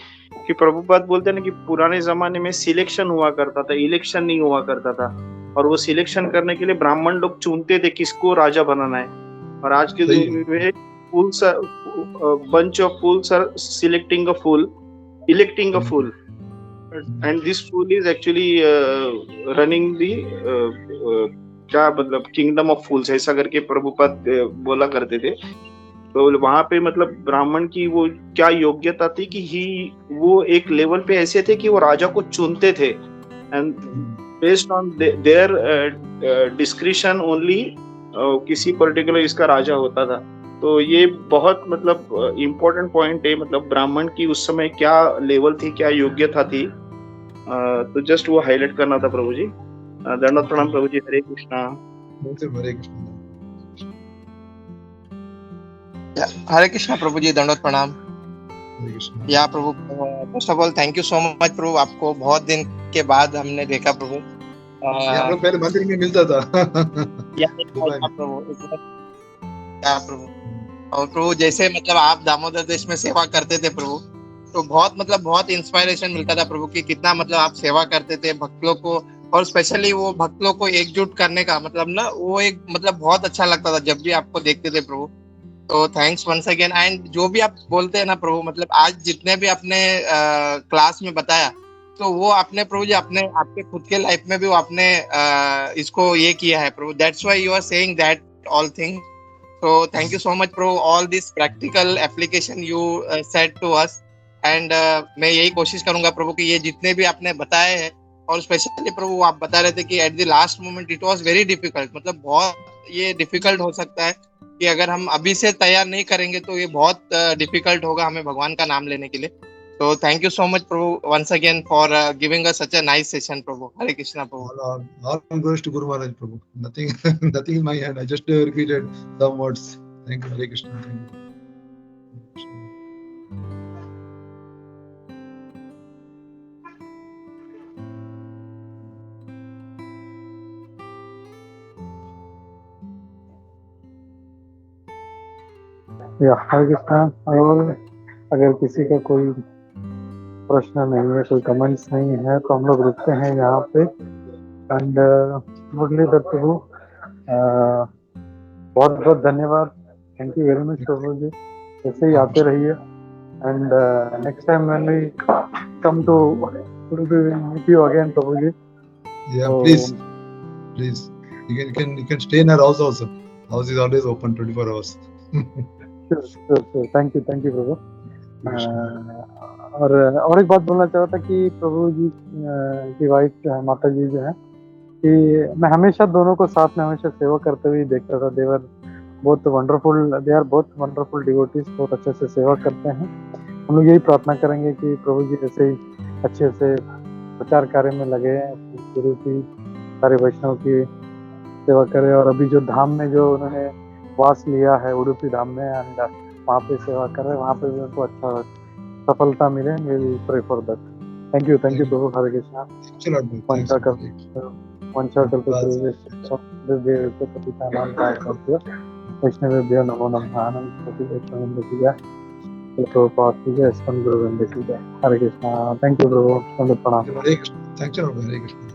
कि प्रभुपाद बोलते हैं ना कि पुराने जमाने में सिलेक्शन हुआ करता था, इलेक्शन नहीं हुआ करता था, और वो सिलेक्शन करने के लिए ब्राह्मण लोग चुनते थे किसको राजा बनाना है। और आज के दिन में fools, bunch of fools are selecting a fool, electing a fool, and this fool is actually running the क्या मतलब किंगडम ऑफ फूल्स, ऐसा करके प्रभुपाद बोला करते थे। तो वहां पे मतलब ब्राह्मण की वो क्या योग्यता थी कि वो एक लेवल पे ऐसे थे कि वो राजा को चुनते थे, and based on their discretion only किसी पर्टिकुलर इसका राजा होता था। तो ये बहुत मतलब इम्पोर्टेंट पॉइंट है, मतलब ब्राह्मण की उस समय क्या लेवल थी, क्या योग्यता थी, तो जस्ट वो हाईलाइट करना था प्रभु जी। दंडवत प्रणाम प्रभु जी। हरे कृष्णा। हरे कृष्णा। हरे कृष्णा प्रभु जी, दंडवत प्रणाम। या प्रभु, first of all thank you so much प्रभु, आपको बहुत दिन के बाद हमने देखा प्रभु। हम लोग पहले मंदिर में मिलता था। प्रभु और प्रभु जैसे मतलब आप दामोदर देश में सेवा करते थे प्रभु, तो बहुत मतलब बहुत इंस्पायरेशन मिलता था प्रभु कि कितना मतलब आप सेवा करते थे भक्त लोग को, और स्पेशली वो भक्त लोग को एकजुट करने का मतलब ना, वो एक मतलब बहुत अच्छा लगता था जब भी आपको देखते थे प्रभु। तो थैंक्स वंस अगेन। एंड जो भी आप बोलते हैं ना प्रभु, मतलब आज जितने भी आपने क्लास में बताया, तो वो आपने प्रभु जी अपने आपके खुद के लाइफ में भी वो आपने इसको ये किया है प्रभु। That's why you are saying that all thing. So thank you so much प्रभु, all this practical application you said to us, and मैं यही कोशिश करूंगा प्रभु कि ये जितने भी आपने बताए हैं, और स्पेशली प्रभु आप बता रहे थे कि at the last moment it was very difficult, मतलब बहुत ये डिफिकल्ट हो सकता है कि अगर हम अभी से तैयार नहीं करेंगे तो ये बहुत डिफिकल्ट होगा हमें भगवान का नाम लेने के लिए। तो थैंक यू सो मच प्रभु once again for giving us such a nice session प्रभु। हरे कृष्णा प्रभु। All goes to Guru Maharaj Prabhu. Nothing in my hand. I just repeated some words. Thank you, Hare Krishna. Thank you. या हरे कृष्णा। और अगर किसी का कोई प्रश्न नहीं है, कोई कमेंट्स नहीं है, तो हम लोग रुकते हैं यहाँ पे। एंड मुरलीधर प्रभु, बहुत बहुत धन्यवाद। थैंक यू वेरी मच प्रभु जी, ऐसे ही आते रहिए। And next time when we come to meet you again प्रभु जी। Yeah, So, please. You can stay in our house also. House is always open 24 hours. sure. Thank you प्रभु। और एक बात बोलना चाहता था कि प्रभु जी की वाइफ माता जी जो है, कि मैं हमेशा दोनों को साथ में हमेशा सेवा करते हुए देखता था। दे आर बहुत वंडरफुल डिवोटीज, बहुत अच्छे से सेवा करते हैं। हम लोग यही प्रार्थना करेंगे कि प्रभु जी ऐसे ही अच्छे से प्रचार कार्य में लगे, गुरु की सारे वैष्णव की सेवा करें। और अभी जो धाम में जो उन्होंने वास लिया है, उडुपी धाम में, एंड वहाँ पे सेवा कर रहे हैं, वहाँ पे भी उनको अच्छा सफलता मिले। Will pray for that. Thank you प्रभु। हरे कृष्णा। वंशा वैष्णवेभ्यो नमो नमः। हरे कृष्णा। थैंक यू प्रभु। प्रणाम। Hare Krishna. Thank you, Hare Krishna.